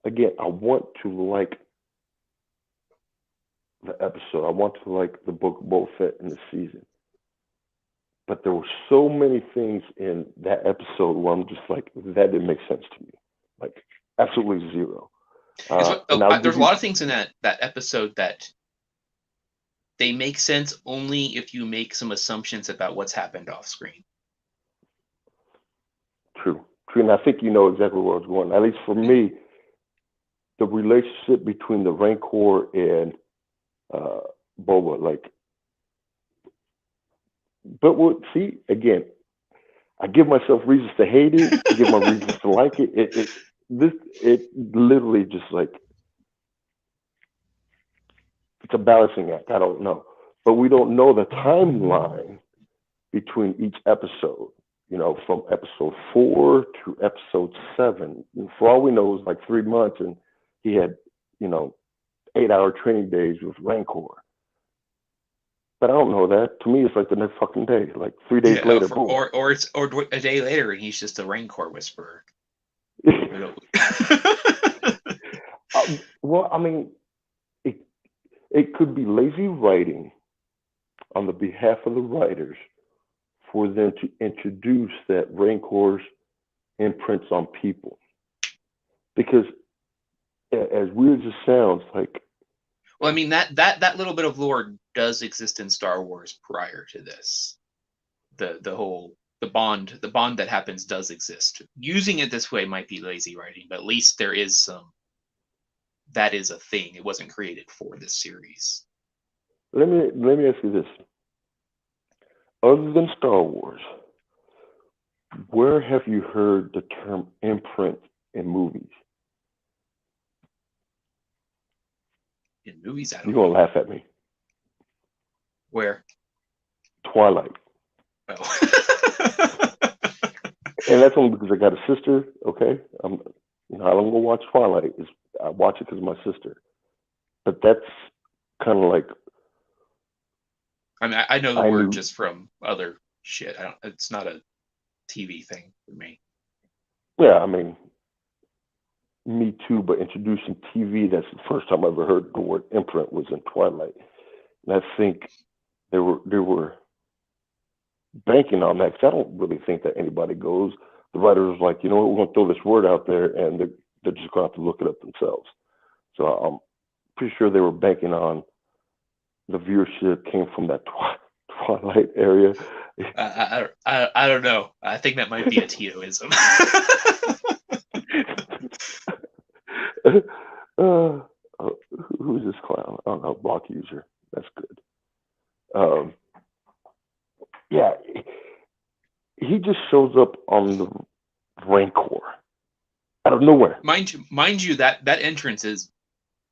again, I want to like the episode. I want to like the book of Boba Fett in the season. But there were so many things in that episode where I'm just like, that didn't make sense to me. Like, absolutely zero. There's a lot of things in that episode that they make sense only if you make some assumptions about what's happened off screen. True. And I think you know exactly where I was going. At least for me, the relationship between the Rancor and Boba, like, but see, again, I give myself reasons to hate it. I give my reasons to like it. It literally just like, it's a balancing act. I don't know, but we don't know the timeline between each episode. From episode 4 to episode 7. And for all we know, it was like 3 months, and he had 8-hour training days with Rancor. But I don't know that. To me, it's like the next fucking day, like 3 days later. Boom. Or it's a day later, and he's just a Rancor whisperer. Well, I mean, it it could be lazy writing on the behalf of the writers for them to introduce that Rancor's imprints on people. Because as weird as it sounds, like Well, I mean that little bit of lore does exist in Star Wars prior to this. The whole the bond that happens does exist. Using it this way might be lazy writing, but at least there is some that is a thing. It wasn't created for this series. let me ask you this: other than Star Wars, where have you heard the term imprint in movies? In movies, I You're don't gonna know laugh at me. where. Twilight, Oh. and that's only because I got a sister. Okay, I don't go watch Twilight. I watch it because of my sister. But that's kind of like I mean, I know the I word knew. just from other shit. I don't. It's not a TV thing for me. Yeah, I mean, me too. But introducing TV, that's the first time I ever heard the word imprint was in Twilight, and I think they were banking on that because I don't really think that anybody goes. The writer was like, you know what, we're going to throw this word out there, and they're just going to have to look it up themselves. So I'm pretty sure they were banking on the viewership came from that Twilight area. I don't know. I think that might be a Titoism. uh, who's this clown? I don't know, block user. That's good. Um, yeah, he just shows up on the Rancor out of nowhere. mind you, that entrance is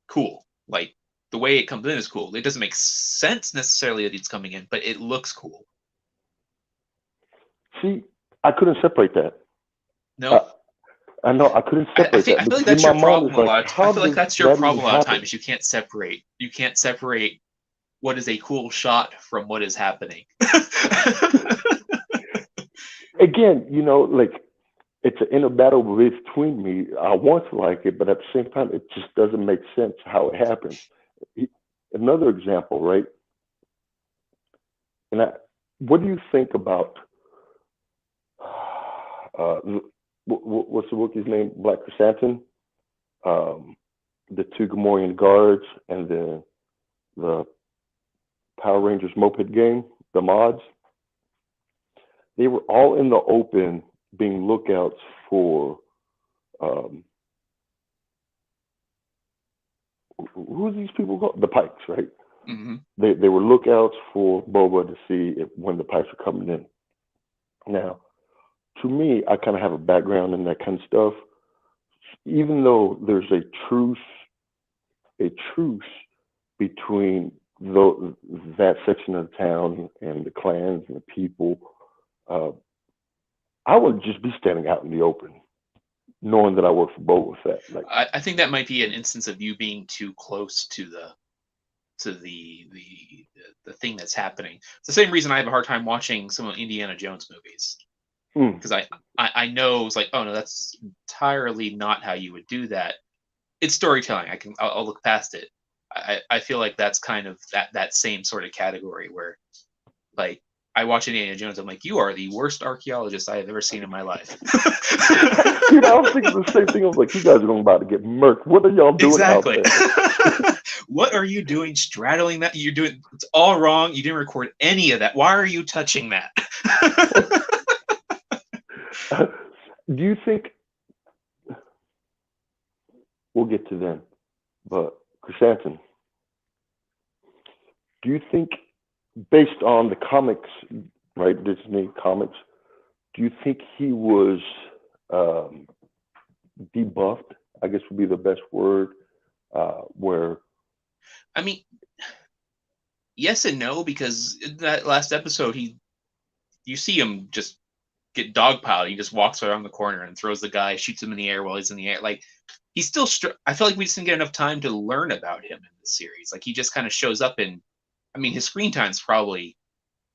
cool. Like the way it comes in is cool. It doesn't make sense necessarily that he's coming in, but it looks cool. See, I couldn't separate that. Uh, No, I know I couldn't separate I that feel like because in that's my your mind problem it's a like, lot. I how feel like does that's your that even problem a lot of happen? times. You can't separate. You can't separate what is a cool shot from what is happening. Again, like it's an inner battle between me. I want to like it, but at the same time, it just doesn't make sense how it happens. Another example, right? And what do you think about uh, what's the Wookiee's name? Black Chrysanthemum, um, the two Gamorrean guards, and the Power Rangers moped game, the mods. They were all in the open, being lookouts for um, who's these people called? The Pikes, right? Hmm. They were lookouts for Boba to see when the Pikes were coming in. Now, to me, I kind of have a background in that kind of stuff. Even though there's a truce between that section of the town and the clans and the people, uh, I would just be standing out in the open, knowing that I work for Boba Fett. Like, I think that might be an instance of you being too close to the thing that's happening. It's the same reason I have a hard time watching some of Indiana Jones movies hmm, because I know it's like, oh no, that's entirely not how you would do that. It's storytelling. I'll look past it. I feel like that's kind of that same sort of category where like I watch Indiana Jones, I'm like, you are the worst archaeologist I have ever seen in my life. dude, I was thinking the same thing. I was like, you guys are about to get murked. What are y'all doing out Exactly. there? What are you doing straddling that? You're doing it's all wrong. You didn't record any of that. Why are you touching that? Do you think we'll get to them? But Chrysanthemum, do you think, based on the comics, right, Disney comics, do you think he was um, debuffed? I guess would be the best word. Where I mean, yes and no, because in that last episode, you see him just get dogpiled. He just walks around the corner and throws the guy, shoots him in the air while he's in the air. Like he's still. I feel like we just didn't get enough time to learn about him in the series. Like he just kind of shows up in. I mean, his screen time's probably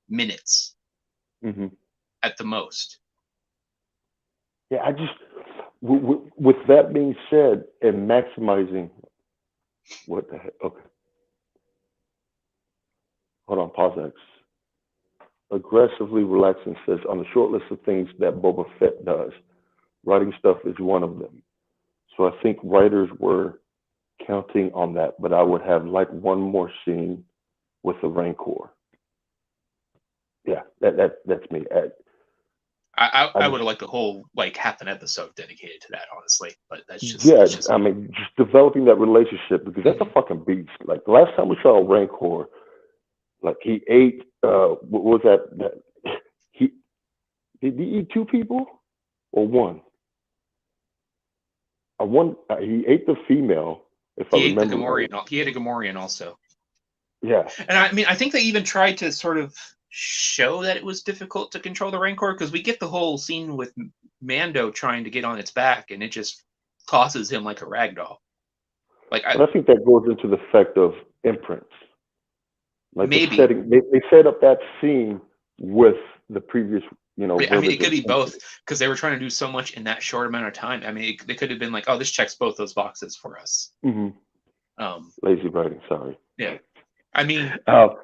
minutes hmm at the most. yeah, I just with that being said, and maximizing. What the heck? Okay, hold on. Pause X. Aggressively relaxing says on the short list of things that Boba Fett does, writing stuff is one of them. So I think writers were counting on that, but I would have like one more scene with the Rancor. Yeah, that's me. I I would have liked a whole like half an episode dedicated to that, honestly. But yeah, that's just I me. mean, just developing that relationship because that's a Mhm. fucking beast. Like the last time we saw a Rancor, like he ate. What was that? He did he eat two people or one? One. He ate the female, if I He ate the remember right. Gamorrean. He ate a Gamorrean also. Yeah, And I mean, I think they even tried to sort of show that it was difficult to control the Rancor because we get the whole scene with Mando trying to get on its back, and it just tosses him like a rag doll. Like but I think that goes into the effect of imprints, like the maybe. setting. They set up that scene with the previous, I mean, verbiage it could of be both imprints. because they were trying to do so much in that short amount of time. I mean, they could have been like, "Oh, this checks both those boxes for us." Hmm. Um, Lazy writing. Sorry. yeah. I mean, Uh,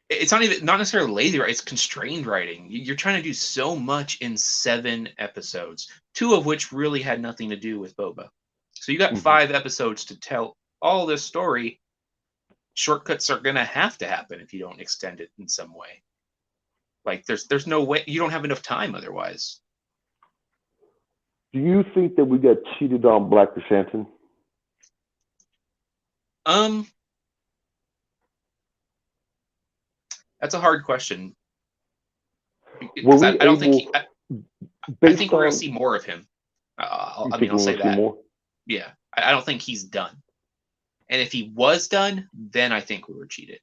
it's not necessarily lazy writing; it's constrained writing. You're trying to do so much in 7 episodes, two of which really had nothing to do with Boba. So you got mhm. 5 episodes to tell all this story. Shortcuts are gonna have to happen if you don't extend it in some way. Like there's no way you don't have enough time otherwise. Do you think that we got cheated on Black Chrysanthemum? Um, that's a hard question Were because we I don't think able, I think based we're gonna on, see more of him. you I mean, think I'll we say want to see that. more? Yeah, I don't think he's done. And if he was done, then I think we were cheated.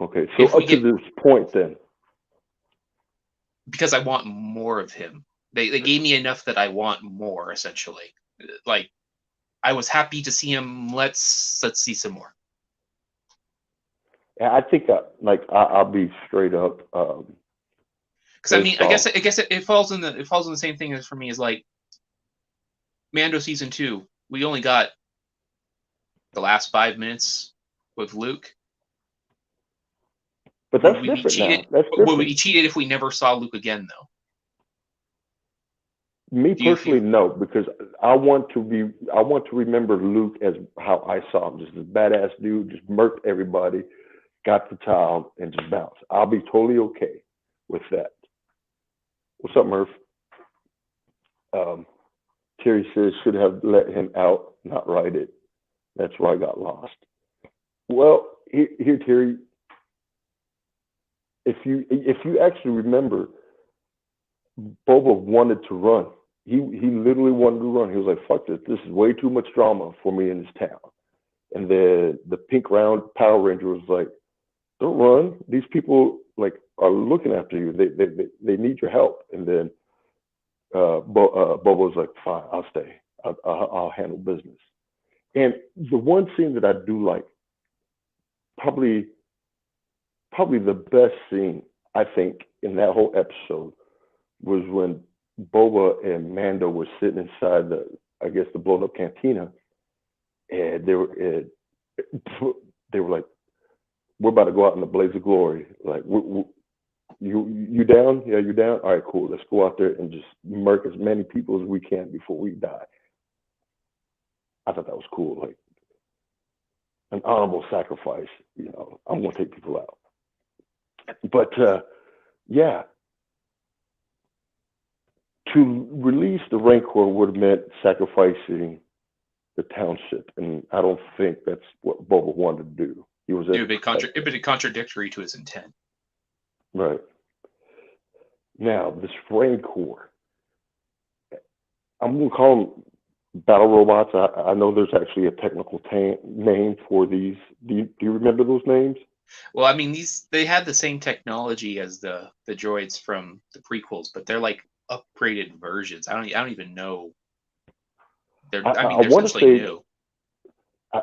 Okay, so If we up to get this point, then, because I want more of him. They gave me enough that I want more. Essentially, like I was happy to see him. Let's see some more. I think, I'll be straight up, Because I mean, based off. I guess it falls in the same thing as for me as like Mando season 2. We only got the last 5 minutes with Luke. But Would that's we be different now. cheated? That's Would we different. be cheated if we never saw Luke again, though? Me Do you personally, feel? no, because I want to remember Luke as how I saw him, just this badass dude, just murked everybody, got the child, and just bounced. I'll be totally okay with that. What's up, Murph? Um, Terry says should have let him out, not write it. That's where I got lost. Well, here, Terry, if you actually remember, Boba wanted to run. He literally wanted to run. He was like, "Fuck this! This is way too much drama for me in this town." And the pink round Power Ranger was like, "Don't run. These people like are looking after you. They need your help." And then Boba was like, "Fine, I'll stay. I'll handle business." And the one scene that I do like, probably probably the best scene I think in that whole episode was when Boba and Mando were sitting inside I guess, the blown up cantina, and they were like, "We're about to go out in the blaze of glory. Like, you down? Yeah, you down? All right, cool. Let's go out there and just murk as many people as we can before we die." I thought that was cool, like an honorable sacrifice. I'm gonna take people out, but yeah, to release the Rancor would have meant sacrificing the township, and I don't think that's what Boba wanted to do. He was It would be at it would be contradictory to his intent. right now this Rancor. I'm gonna call them battle robots. I know there's actually a technical name for these. Do you remember those names? Well, I mean, they had the same technology as the droids from the prequels, but they're like upgraded versions. I don't even know. I mean, I they're want to essentially say new. I,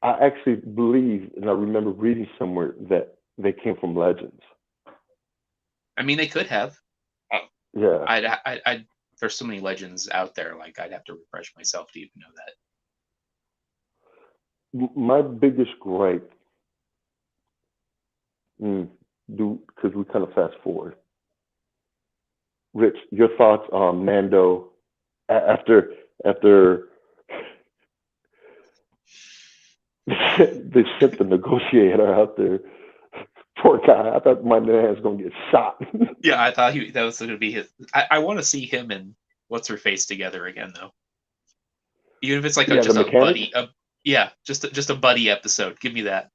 I actually believe, and I remember reading somewhere that they came from Legends. I mean, they could have. Yeah, I there's so many legends out there. Like I'd have to refresh myself to even know that. My biggest gripe, mm, do because we kind of fast forward. Rich, your thoughts on Mando after they sent the negotiator out there? Poor guy. I thought my man's gonna get shot. Yeah, I thought that was going to be his. I want to see him and what's her face together again, though. Even if it's like Yeah, the just a mechanic. buddy, yeah, just a buddy episode. Give me that.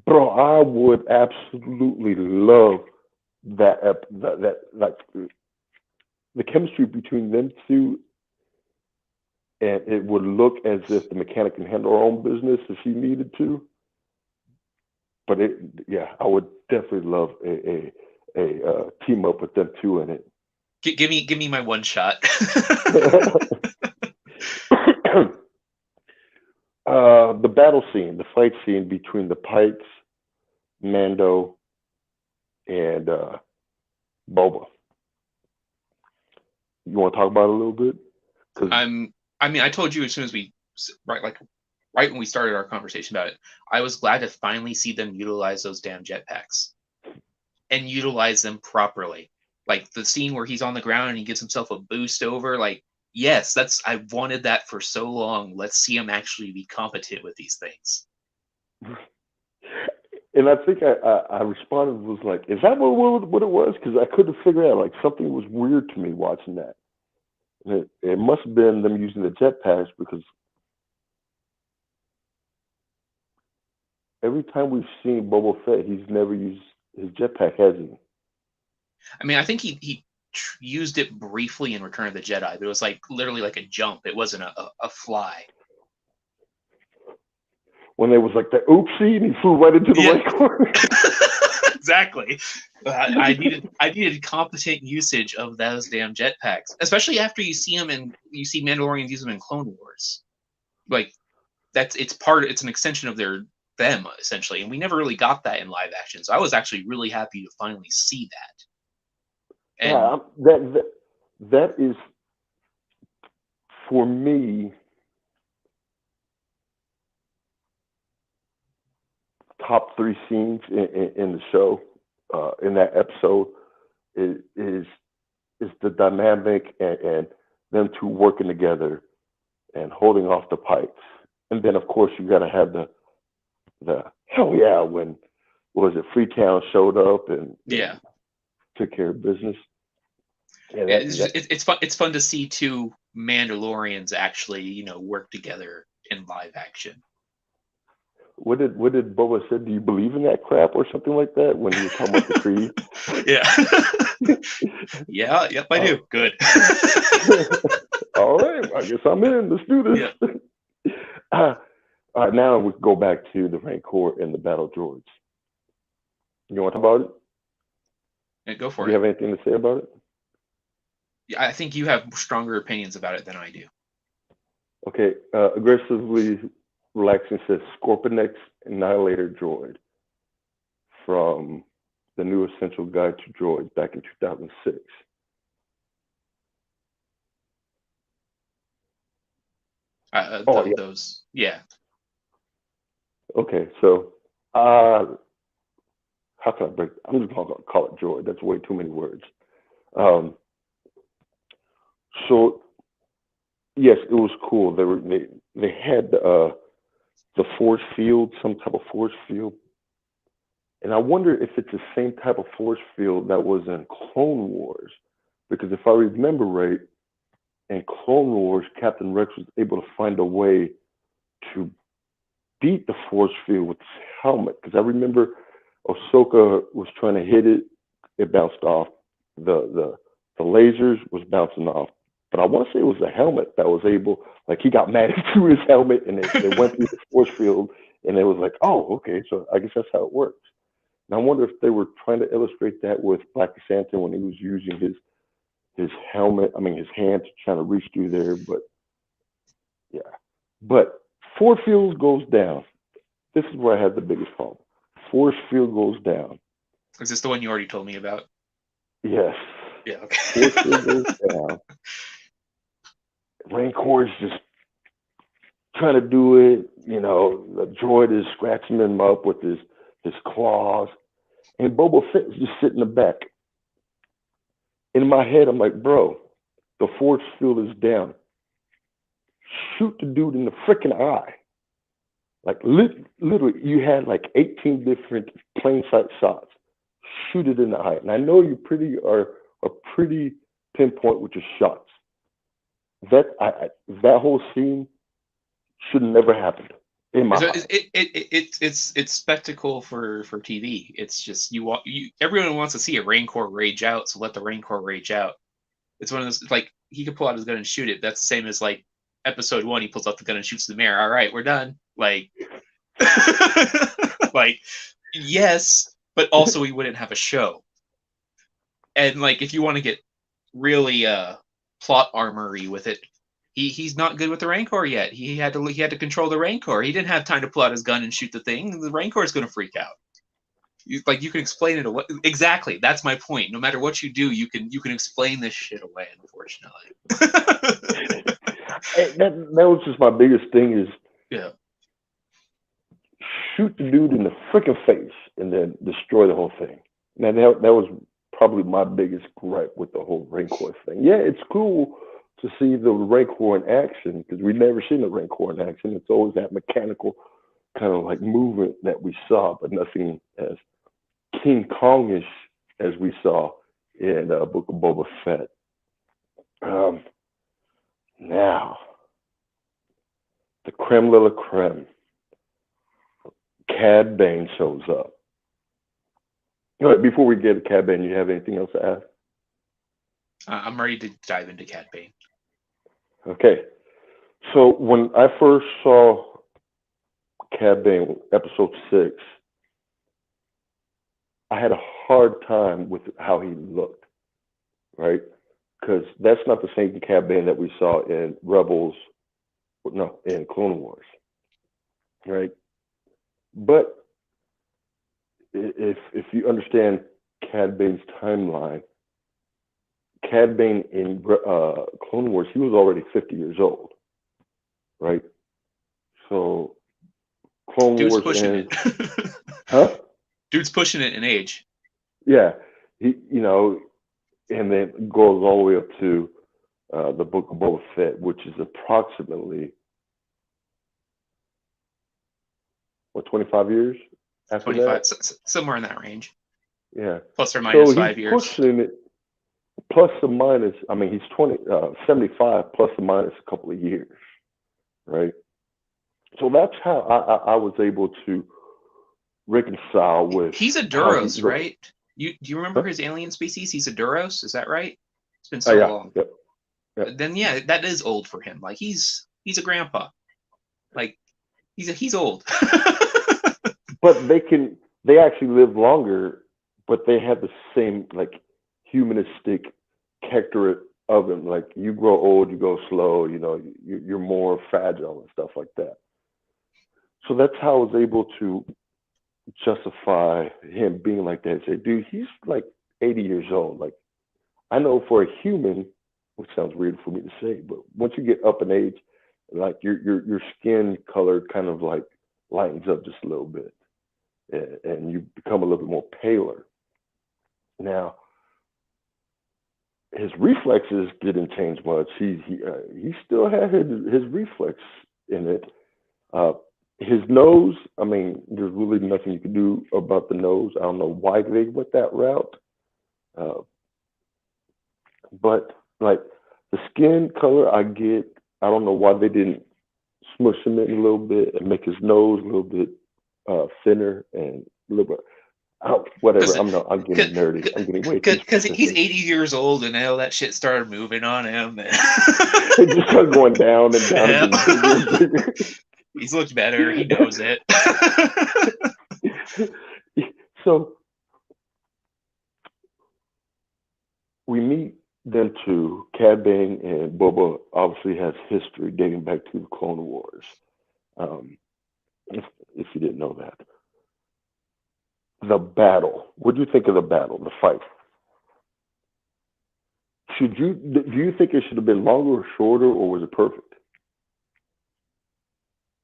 Bro, I would absolutely love that like the chemistry between them two, and it would look as if the mechanic can handle her own business if she needed to. But yeah, I would definitely love a team up with them two in it. Give me my one shot. The battle scene, the fight scene between the Pikes, Mando, and Boba. You want to talk about it a little bit? I mean, I told you as soon as right when we started our conversation about it, I was glad to finally see them utilize those damn jetpacks and utilize them properly. Like the scene where he's on the ground and he gives himself a boost over, like, yes, I've wanted that for so long. Let's see him actually be competent with these things. And I think I responded was like, is that what it was? Because I couldn't figure out, like, something was weird to me watching that. And it must have been them using the jetpacks, because every time we've seen Boba Fett, he's never used his jetpack, has he? I mean, I think he used it briefly in Return of the Jedi, but it was like literally like a jump. It wasn't a fly. When there was like the oopsie and he flew right into the Rancor. Exactly. I needed competent usage of those damn jetpacks, especially after you see them and you see Mandalorians use them in Clone Wars. Like it's an extension of them essentially, and we never really got that in live action. So I was actually really happy to finally see that. And yeah, that is for me top three scenes in the show, in that episode, is the dynamic and them two working together and holding off the Pikes. And then of course you got to have the hell yeah when Freetown showed up and took care of business. Yeah, it's fun to see two Mandalorians actually work together in live action. What did Boba say? Do you believe in that crap or something like that when he was talking about the creed? Yeah. Yep, I do. Good. All right, I guess I'm in. Let's do this. Yeah. All right, now we go back to the Rancor and the battle droids. You want to talk about it? Yeah, go for it. Do you have anything to say about it? Yeah, I think you have stronger opinions about it than I do. Okay, aggressively relaxing says Scorpionex Annihilator droid from the new Essential Guide to Droids back in 2006. Those, yeah. Okay, so how can I break? I'm just gonna call it droid. That's way too many words. So yes, it was cool. They had the force field, some type of force field, and I wonder if it's the same type of force field that was in Clone Wars, because if I remember right, in Clone Wars, Captain Rex was able to find a way to beat the force field with his helmet. Because I remember Ahsoka was trying to hit it, it bounced off. The lasers was bouncing off. But I want to say it was the helmet that was able, like he got mad and threw his helmet and it went through the force field, and it was like, oh, okay, so I guess that's how it works. And I wonder if they were trying to illustrate that with Black Santa when he was using his helmet, his hand to try to reach through there. But yeah, but force field goes down. This is where I had the biggest problem. Force field goes down. Is this the one you already told me about? Yes. Yeah. Okay. Force field goes down. Rancor is just trying to do it. The droid is scratching him up with his claws, and Boba Fett is just sitting in the back. In my head, I'm like, bro, the force field is down. Shoot the dude in the freaking eye. Like literally, you had like 18 different plain sight shots. Shoot it in the eye. And I know you are pretty pinpoint with your shots. That whole scene should never happened in my So eyes. it's spectacle for TV. It's just everyone wants to see a Rancor rage out, so let the Rancor rage out. It's one of those, like, he could pull out his gun and shoot it. That's the same as like episode 1. He pulls out the gun and shoots the mayor. All right, we're done. Like, like, yes, but also we wouldn't have a show. And like, if you want to get really plot armory with it, he's not good with the Rancor yet. He had to control the Rancor. He didn't have time to pull out his gun and shoot the thing. The Rancor is going to freak out. You can explain it away. Exactly. That's my point. No matter what you do, you can explain this shit away. Unfortunately. that was just my biggest thing is Yeah. shoot the dude in the freaking face and then destroy the whole thing. Now that was probably my biggest gripe with the whole Rancor thing. Yeah, it's cool to see the Rancor in action because we've never seen the Rancor in action. It's always that mechanical kind of like movement that we saw, but nothing as King Kongish as we saw in Book of Boba Fett. Now, the creme de la creme, Cad Bane shows up. All right, before we get to Cad Bane, you have anything else to add? I'm ready to dive into Cad Bane. Okay. So when I first saw Cad Bane, episode 6, I had a hard time with how he looked, right? Because that's not the same Cad Bane that we saw in Rebels, no, in Clone Wars, right? But if you understand Cad Bane's timeline, Cad Bane in Clone Wars, he was already 50 years old, right? So Clone Dude's Wars pushing ends, it. huh? Dude's pushing it in age. Yeah, and then goes all the way up to the Book of Boba Fett, which is approximately 25 years after 25, that. somewhere in that range. Yeah. Plus or minus So 5 he's years. pushing it plus or minus. I mean, he's 75 plus or minus a couple of years, right? So that's how I was able to reconcile with. He's a Duros, right? Do you remember his alien species? He's a Duros, is that right? It's been so long. Yep. Then yeah, that is old for him. Like he's a grandpa. Like he's old. But they actually live longer, but they have the same like humanistic character of them. Like you grow old, you go slow, you're more fragile and stuff like that. So that's how I was able to justify him being like that. Say, dude, he's like 80 years old. Like I know for a human, which sounds weird for me to say, but once you get up in age, like your skin color kind of like lightens up just a little bit, and you become a little bit more paler. Now, his reflexes didn't change much. He still had his reflex in it. His nose, I mean, there's really nothing you can do about the nose. I don't know why they went that route. But like the skin color, I get. I don't know why they didn't smush him in a little bit and make his nose a little bit thinner and a little bit. Whatever. I'm getting nerdy. I'm getting way too. Because he's 80 years old and all that shit started moving on him. It just started going down and down and bigger and bigger. He's looked better. He knows it. So we meet them two. Cad Bane and Boba obviously has history dating back to the Clone Wars. If you didn't know that. The battle. What do you think of the battle, the fight? Do you think it should have been longer or shorter, or was it perfect?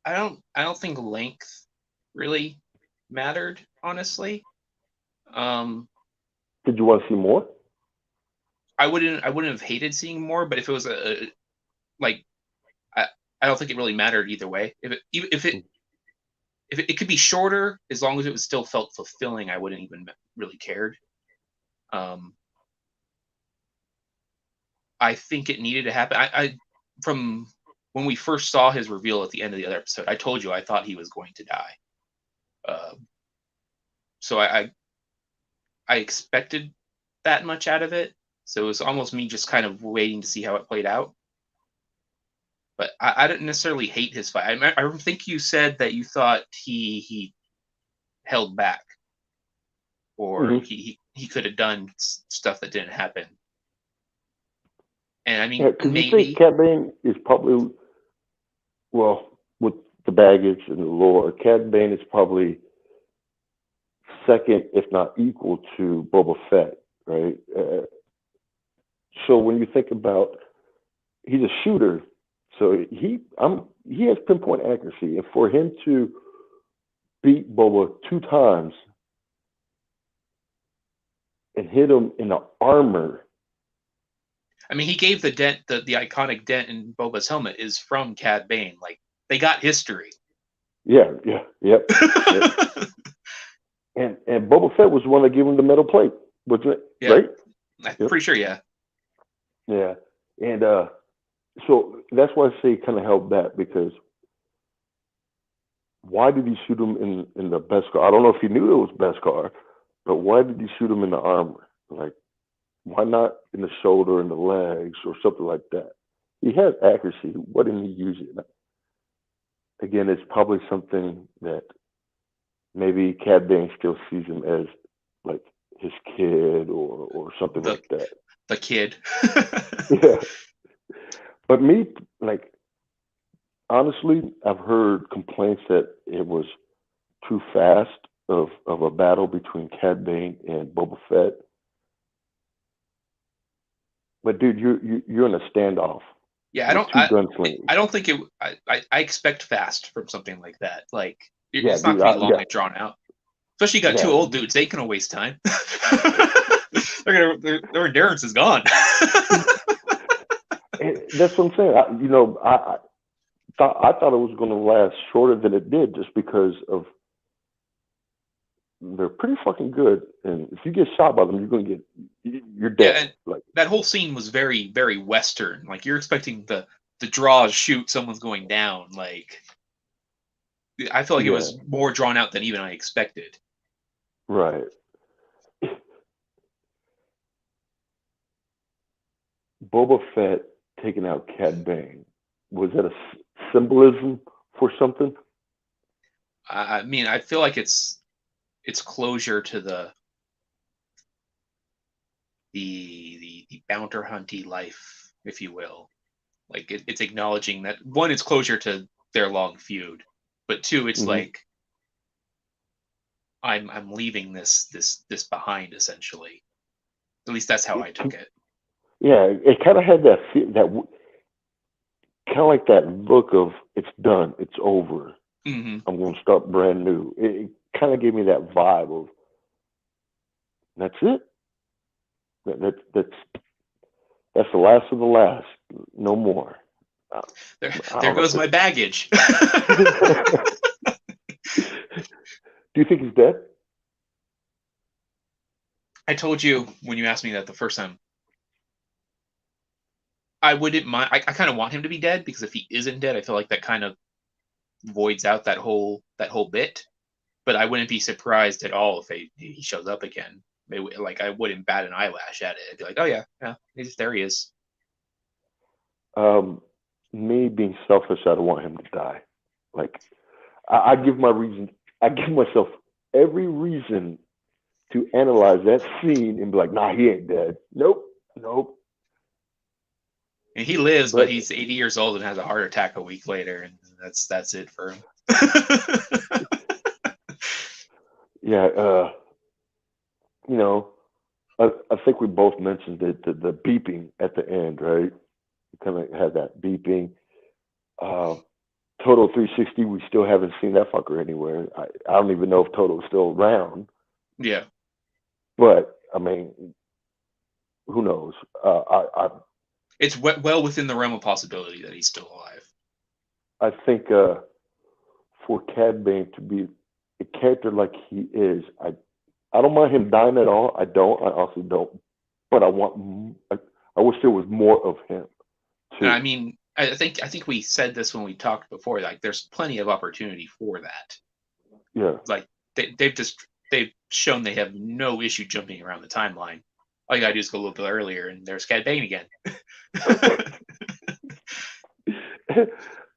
I don't think length really mattered, honestly. Um, Did you want to see more? I wouldn't have hated seeing more, but if it was like I, I don't think it really mattered either way. If it could be shorter, as long as it was still felt fulfilling, I wouldn't even really cared. Um, I think it needed to happen. I from when we first saw his reveal at the end of the other episode, I told you I thought he was going to die. Uh, so I expected that much out of it. So it was almost me just kind of waiting to see how it played out. But I didn't necessarily hate his fight. I think you said that you thought he held back, or Mm-hmm. he could have done stuff that didn't happen. And I Yeah, mean, because you think maybe. Cat Bane is probably, well, with the baggage and the lore, Cat Bane is probably second, if not equal, to Boba Fett, right? So when you think about, he's a shooter, so he has pinpoint accuracy, and for him to beat Boba 2 times and hit him in the armor, I mean, he gave the dent, the iconic dent in Boba's helmet is from Cad Bane. Like, they got history. yeah, yeah, yep, yep. And Boba Fett was the one that gave him the metal plate, wasn't it? Yeah, Right? I'm Yep. pretty sure. Yeah, Yeah. And so that's why I say kind of held back, because why did he shoot him in the best car? I don't know if he knew it was best car, but why did he shoot him in the armor? Like, why not in the shoulder and the legs or something like that? He had accuracy. Why didn't he use it? Again, it's probably something that maybe Cad Bane still sees him as like his kid or something the like that. the kid. Yeah. But me, like, honestly, I've heard complaints that it was too fast of a battle between Cad Bane and Boba Fett. But dude, you're in a standoff Yeah, I with don't. two gunslingers. I don't think it. I expect fast from something like that. Like, Yeah, it's not dude. gonna be long Yeah, and drawn out. Especially you got two yeah. old dudes. They ain't gonna waste time. Their endurance is gone. And that's what I'm saying. I thought it was going to last shorter than it did, just because of they're pretty fucking good. And if you get shot by them, you're Yeah, dead. and Like, that whole scene was very, very Western. Like, you're expecting the draws shoot, someone's going down. Like, I feel like it yeah, was more drawn out than even I expected. right. Boba Fett taking out Cad Bane, was that a symbolism for something? I mean, I feel like it's closure to the bounty hunty life, if you will. Like, it's acknowledging that, one, it's closure to their long feud, but two, it's Hmm. like I'm leaving this behind, essentially. At least that's how I took it. Yeah, it kind of had that kind of like that look of it's done, it's over. Hmm. I'm going to start brand new. It kind of gave me that vibe of that's it. That's the last of the last. No more. I, There, I there don't know goes my baggage. if it's. Do you think he's dead? I told you when you asked me that the first time. I wouldn't mind. I kind of want him to be dead, because if he isn't dead, I feel like that kind of voids out that whole bit. But I wouldn't be surprised at all if he shows up again. Like, I wouldn't bat an eyelash at it. I'd be like, oh yeah, yeah, there he is. Um, Me being selfish, I don't want him to die. Like, I give my reason. I give myself every reason to analyze that scene and be like, nah, he ain't dead. Nope, nope. And he lives, but But he's 80 years old and has a heart attack a week later, and that's it for him. yeah, you know, I think we both mentioned it, the beeping at the end, right? You kind of had that beeping. Uh, Total 360, we still haven't seen that fucker anywhere. I don't even know if Toto's still around, Yeah. but I mean, who knows? It's well within the realm of possibility that he's still alive. I think for Cad Bane to be a character like he is, I don't mind him dying at all. I don't. I also don't. But I wish there was more of him And I too. mean, I think we said this when we talked before. Like, there's plenty of opportunity for that. Yeah. Like, they've shown they have no issue jumping around the timeline. All you gotta do is go a little bit earlier, and there's Cad Bane again.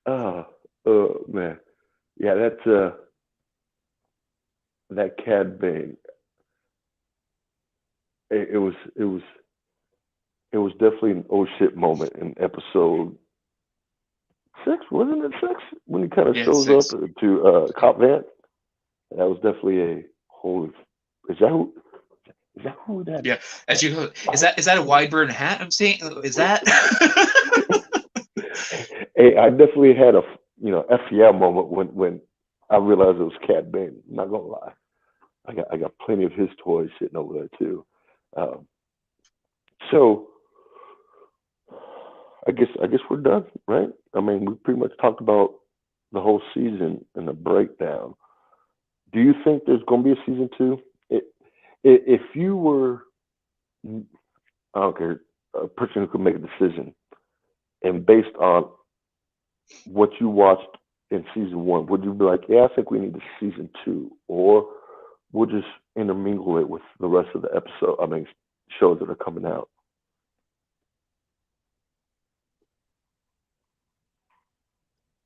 Oh, man. Yeah, that's that Cad Bane. It was definitely an oh shit moment in episode 6, wasn't it 6? When he kind of Yeah, shows up 6. to Cop Vant. That was definitely a holy. Is that who? Is that who that? Yeah, as you go, is that a wide brim hat I'm seeing? Is that? Hey, I definitely had a FCL moment when I realized it was Cad Bane. I'm not gonna lie. I got plenty of his toys sitting over there too. Um, so I guess we're done, right? I mean, we pretty much talked about the whole season and the breakdown. Do you think there's going to be a season 2? If you were, I don't care, a person who could make a decision, and based on what you watched in season 1, would you be like, yeah, I think we need a season 2, or we'll just intermingle it with the rest of the episode? I mean, shows that are coming out.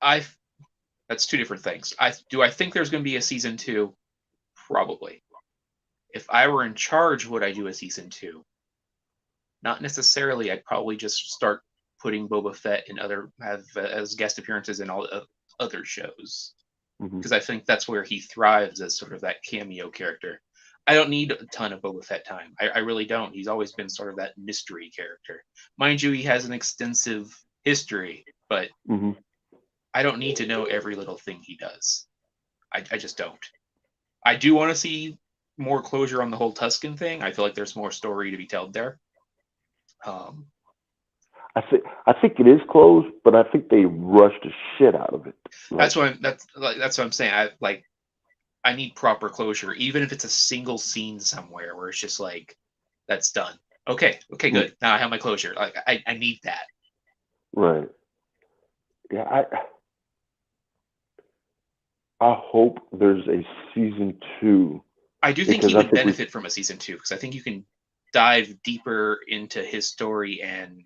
I That's two different things. I think there's going to be a season 2? Probably. If I were in charge, would I do a season 2? Not necessarily. I'd probably just start putting Boba Fett in as guest appearances in all other shows, Hmm. because I think that's where he thrives as sort of that cameo character. I don't need a ton of Boba Fett time. I really don't. He's always been sort of that mystery character. Mind you, he has an extensive history, but Hmm. I don't need to know every little thing he does. I just don't. I do want to see more closure on the whole Tuscan thing. I feel like there's more story to be told there. Um, I think it is closed, but I think they rushed the shit out of it. Like, that's what I'm saying. I need proper closure, even if it's a single scene somewhere where it's just like, that's done. Okay, mm, good. Now I have my closure. Like, I need that. right? Yeah, I hope there's a season 2 I do think because he I would think we. benefit from a season 2, because I think you can dive deeper into his story and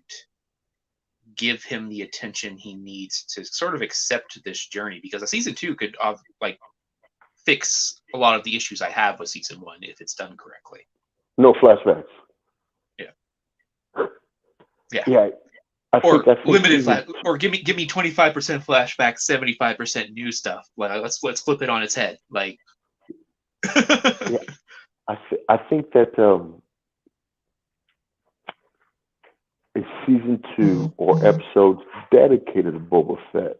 give him the attention he needs to sort of accept this journey. Because a season 2 could like fix a lot of the issues I have with season 1 if it's done correctly. No flashbacks. Yeah, yeah. Yeah, Or I think limited season. flash, or give me 25% flashback, 75% new stuff. Like, let's flip it on its head. Like, Yeah, I think that a season 2 or episodes dedicated to Boba Fett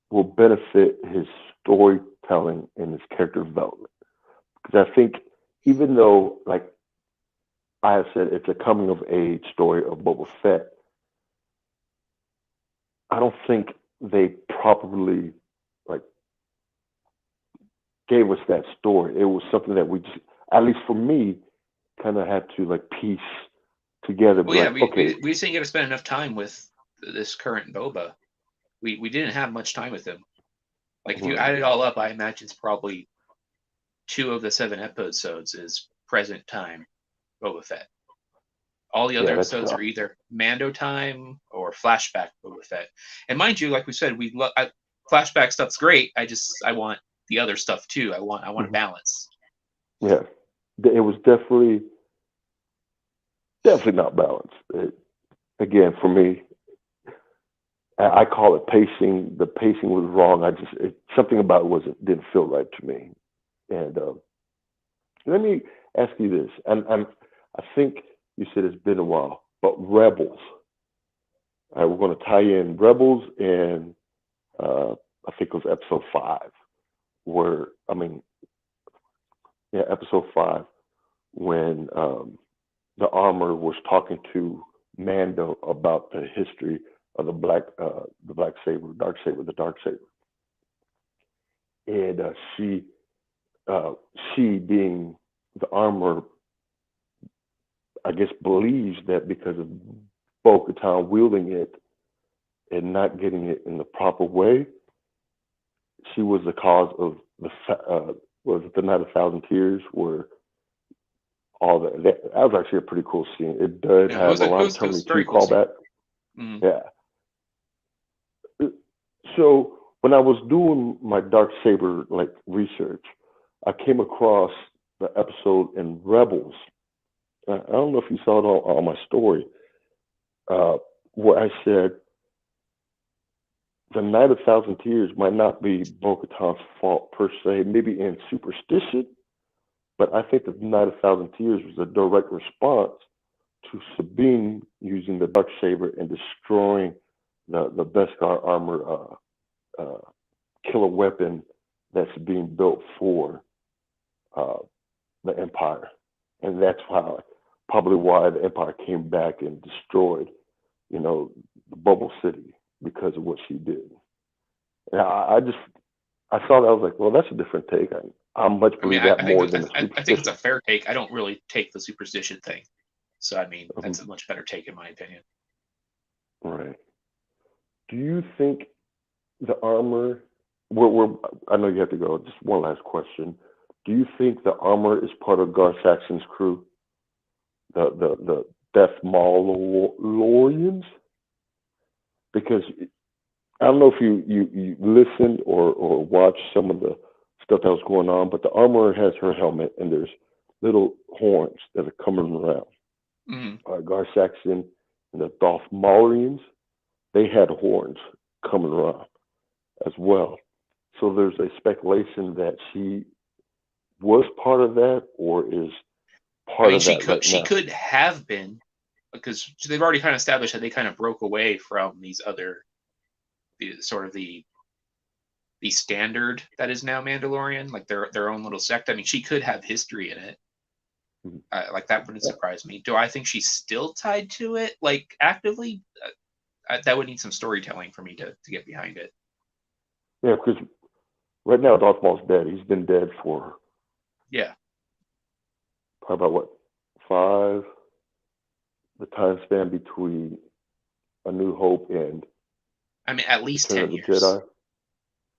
will benefit his storytelling and his character development. Because I think even though, like I have said, it's a coming of age story of Boba Fett, I don't think they properly like gave us that story. It was something that we just, at least for me, kind of had to like piece together. Be well, yeah, like, okay, we just didn't get to spend enough time with this current Boba. We didn't have much time with him. Like, if you right, add it all up, I imagine it's probably 2 of the 7 episodes is present time Boba Fett. All the yeah, other that's episodes tough. are either Mando time or flashback Boba Fett. And mind you, like we said, flashback stuff's great. I want the other stuff too. I want a Mhm. balance. Yeah, it was definitely not balanced. Again, for me, I call it pacing. The pacing was wrong. Something about it didn't feel right to me. And let me ask you this, and I think you said it's been a while, but Rebels. We're going to tie in Rebels and uh, I think it was episode 5, where I mean, yeah, episode 5, when the armor was talking to Mando about the history of the black saber, the dark saber, and uh, she being the armor, I guess, believes that because of Bo-Katan wielding it and not getting it in the proper way, she was the cause of was it the Night of Thousand Tears, where all that was actually a pretty cool scene. It did Yeah, have a lot of it was Terminator 2 very cool scene. callback. Mhm. Yeah. So when I was doing my dark saber like research, I came across the episode in Rebels. I don't know if you saw it on my story, uh, where I said the Night of Thousand Tears might not be Bo-Katan's fault per se, maybe in superstition, but I think the Night of Thousand Tears was a direct response to Sabine using the dark saber and destroying the Beskar armor killer weapon that's being built for uh, the Empire, and that's probably why the Empire came back and destroyed, the Bubble City because of what she did. And I saw that, I was like, well, that's a different take. I much I mean, believe that more than the I think it's a superstition. fair take. I don't really take the superstition thing, so I mean, Um, that's a much better take in my opinion. right. Do you think the armor? We're, I know you have to go. Just one last question. Do you think the armor is part of Gar Saxon's crew, the Death Maulorians? Because I don't know if you listened or watched some of the stuff that was going on, but the armorer has her helmet and there's little horns that are coming around. Hmm. Gar Saxon and the Darth Maulorians, they had horns coming around as well. So there's a speculation that she was part of that or is I part mean, of that right she now. could have been, because they've already kind of established that they kind of broke away from these other sort of the standard that is now Mandalorian, like their own little sect. I mean, she could have history in it. Mhm. Like that wouldn't Yeah, surprise me. Do I think she's still tied to it, like actively? That would need some storytelling for me to get behind it. yeah, because right now Darth Maul's dead. He's been dead for Yeah, probably about what, 5, the time span between A New Hope and I mean, at least Return 10 of the years. Jedi.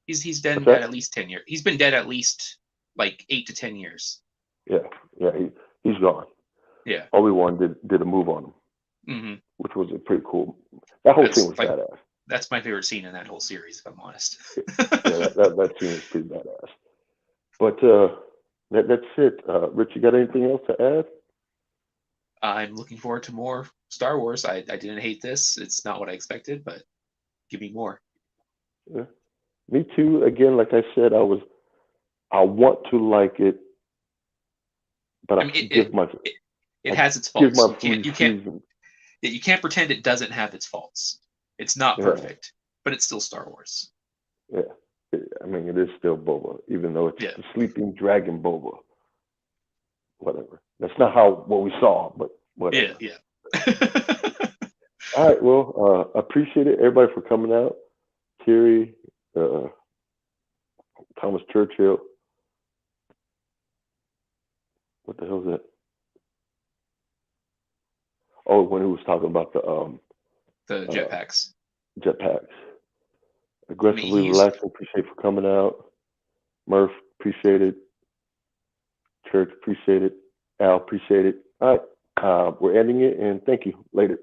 He's been What's dead that? at least 10 years. He's been dead at least like 8 to 10 years. Yeah, yeah, he's gone. Yeah. Obi-Wan did a move on him, Hmm. which was a pretty cool. That whole scene That's was like badass. that's my favorite scene in that whole series, if I'm honest. Yeah, that scene was pretty badass. But that's it. Rich, you got anything else to add? I'm looking forward to more Star Wars. I didn't hate this. It's not what I expected, but give me more. Yeah. Me too. Again, like I said, I want to like it, but I mean, it, it I has its give faults. my free season. You can't pretend it doesn't have its faults. It's not Yeah, perfect, but it's still Star Wars. yeah. I mean, it is still Boba, even though it's Yeah, the sleeping dragon Boba. Whatever. That's not how what we saw, but yeah, whatever. yeah. All right. Well, appreciate it, everybody, for coming out. Terry, uh, Thomas Churchill. What the hell is that? Oh, when he was talking about the The uh, jetpacks. jetpacks. I mean, Aggressively relaxing. Appreciate for coming out. Murph, appreciate it. Church, appreciate it. Al, appreciate it. All right. We're ending it, and thank you. Later.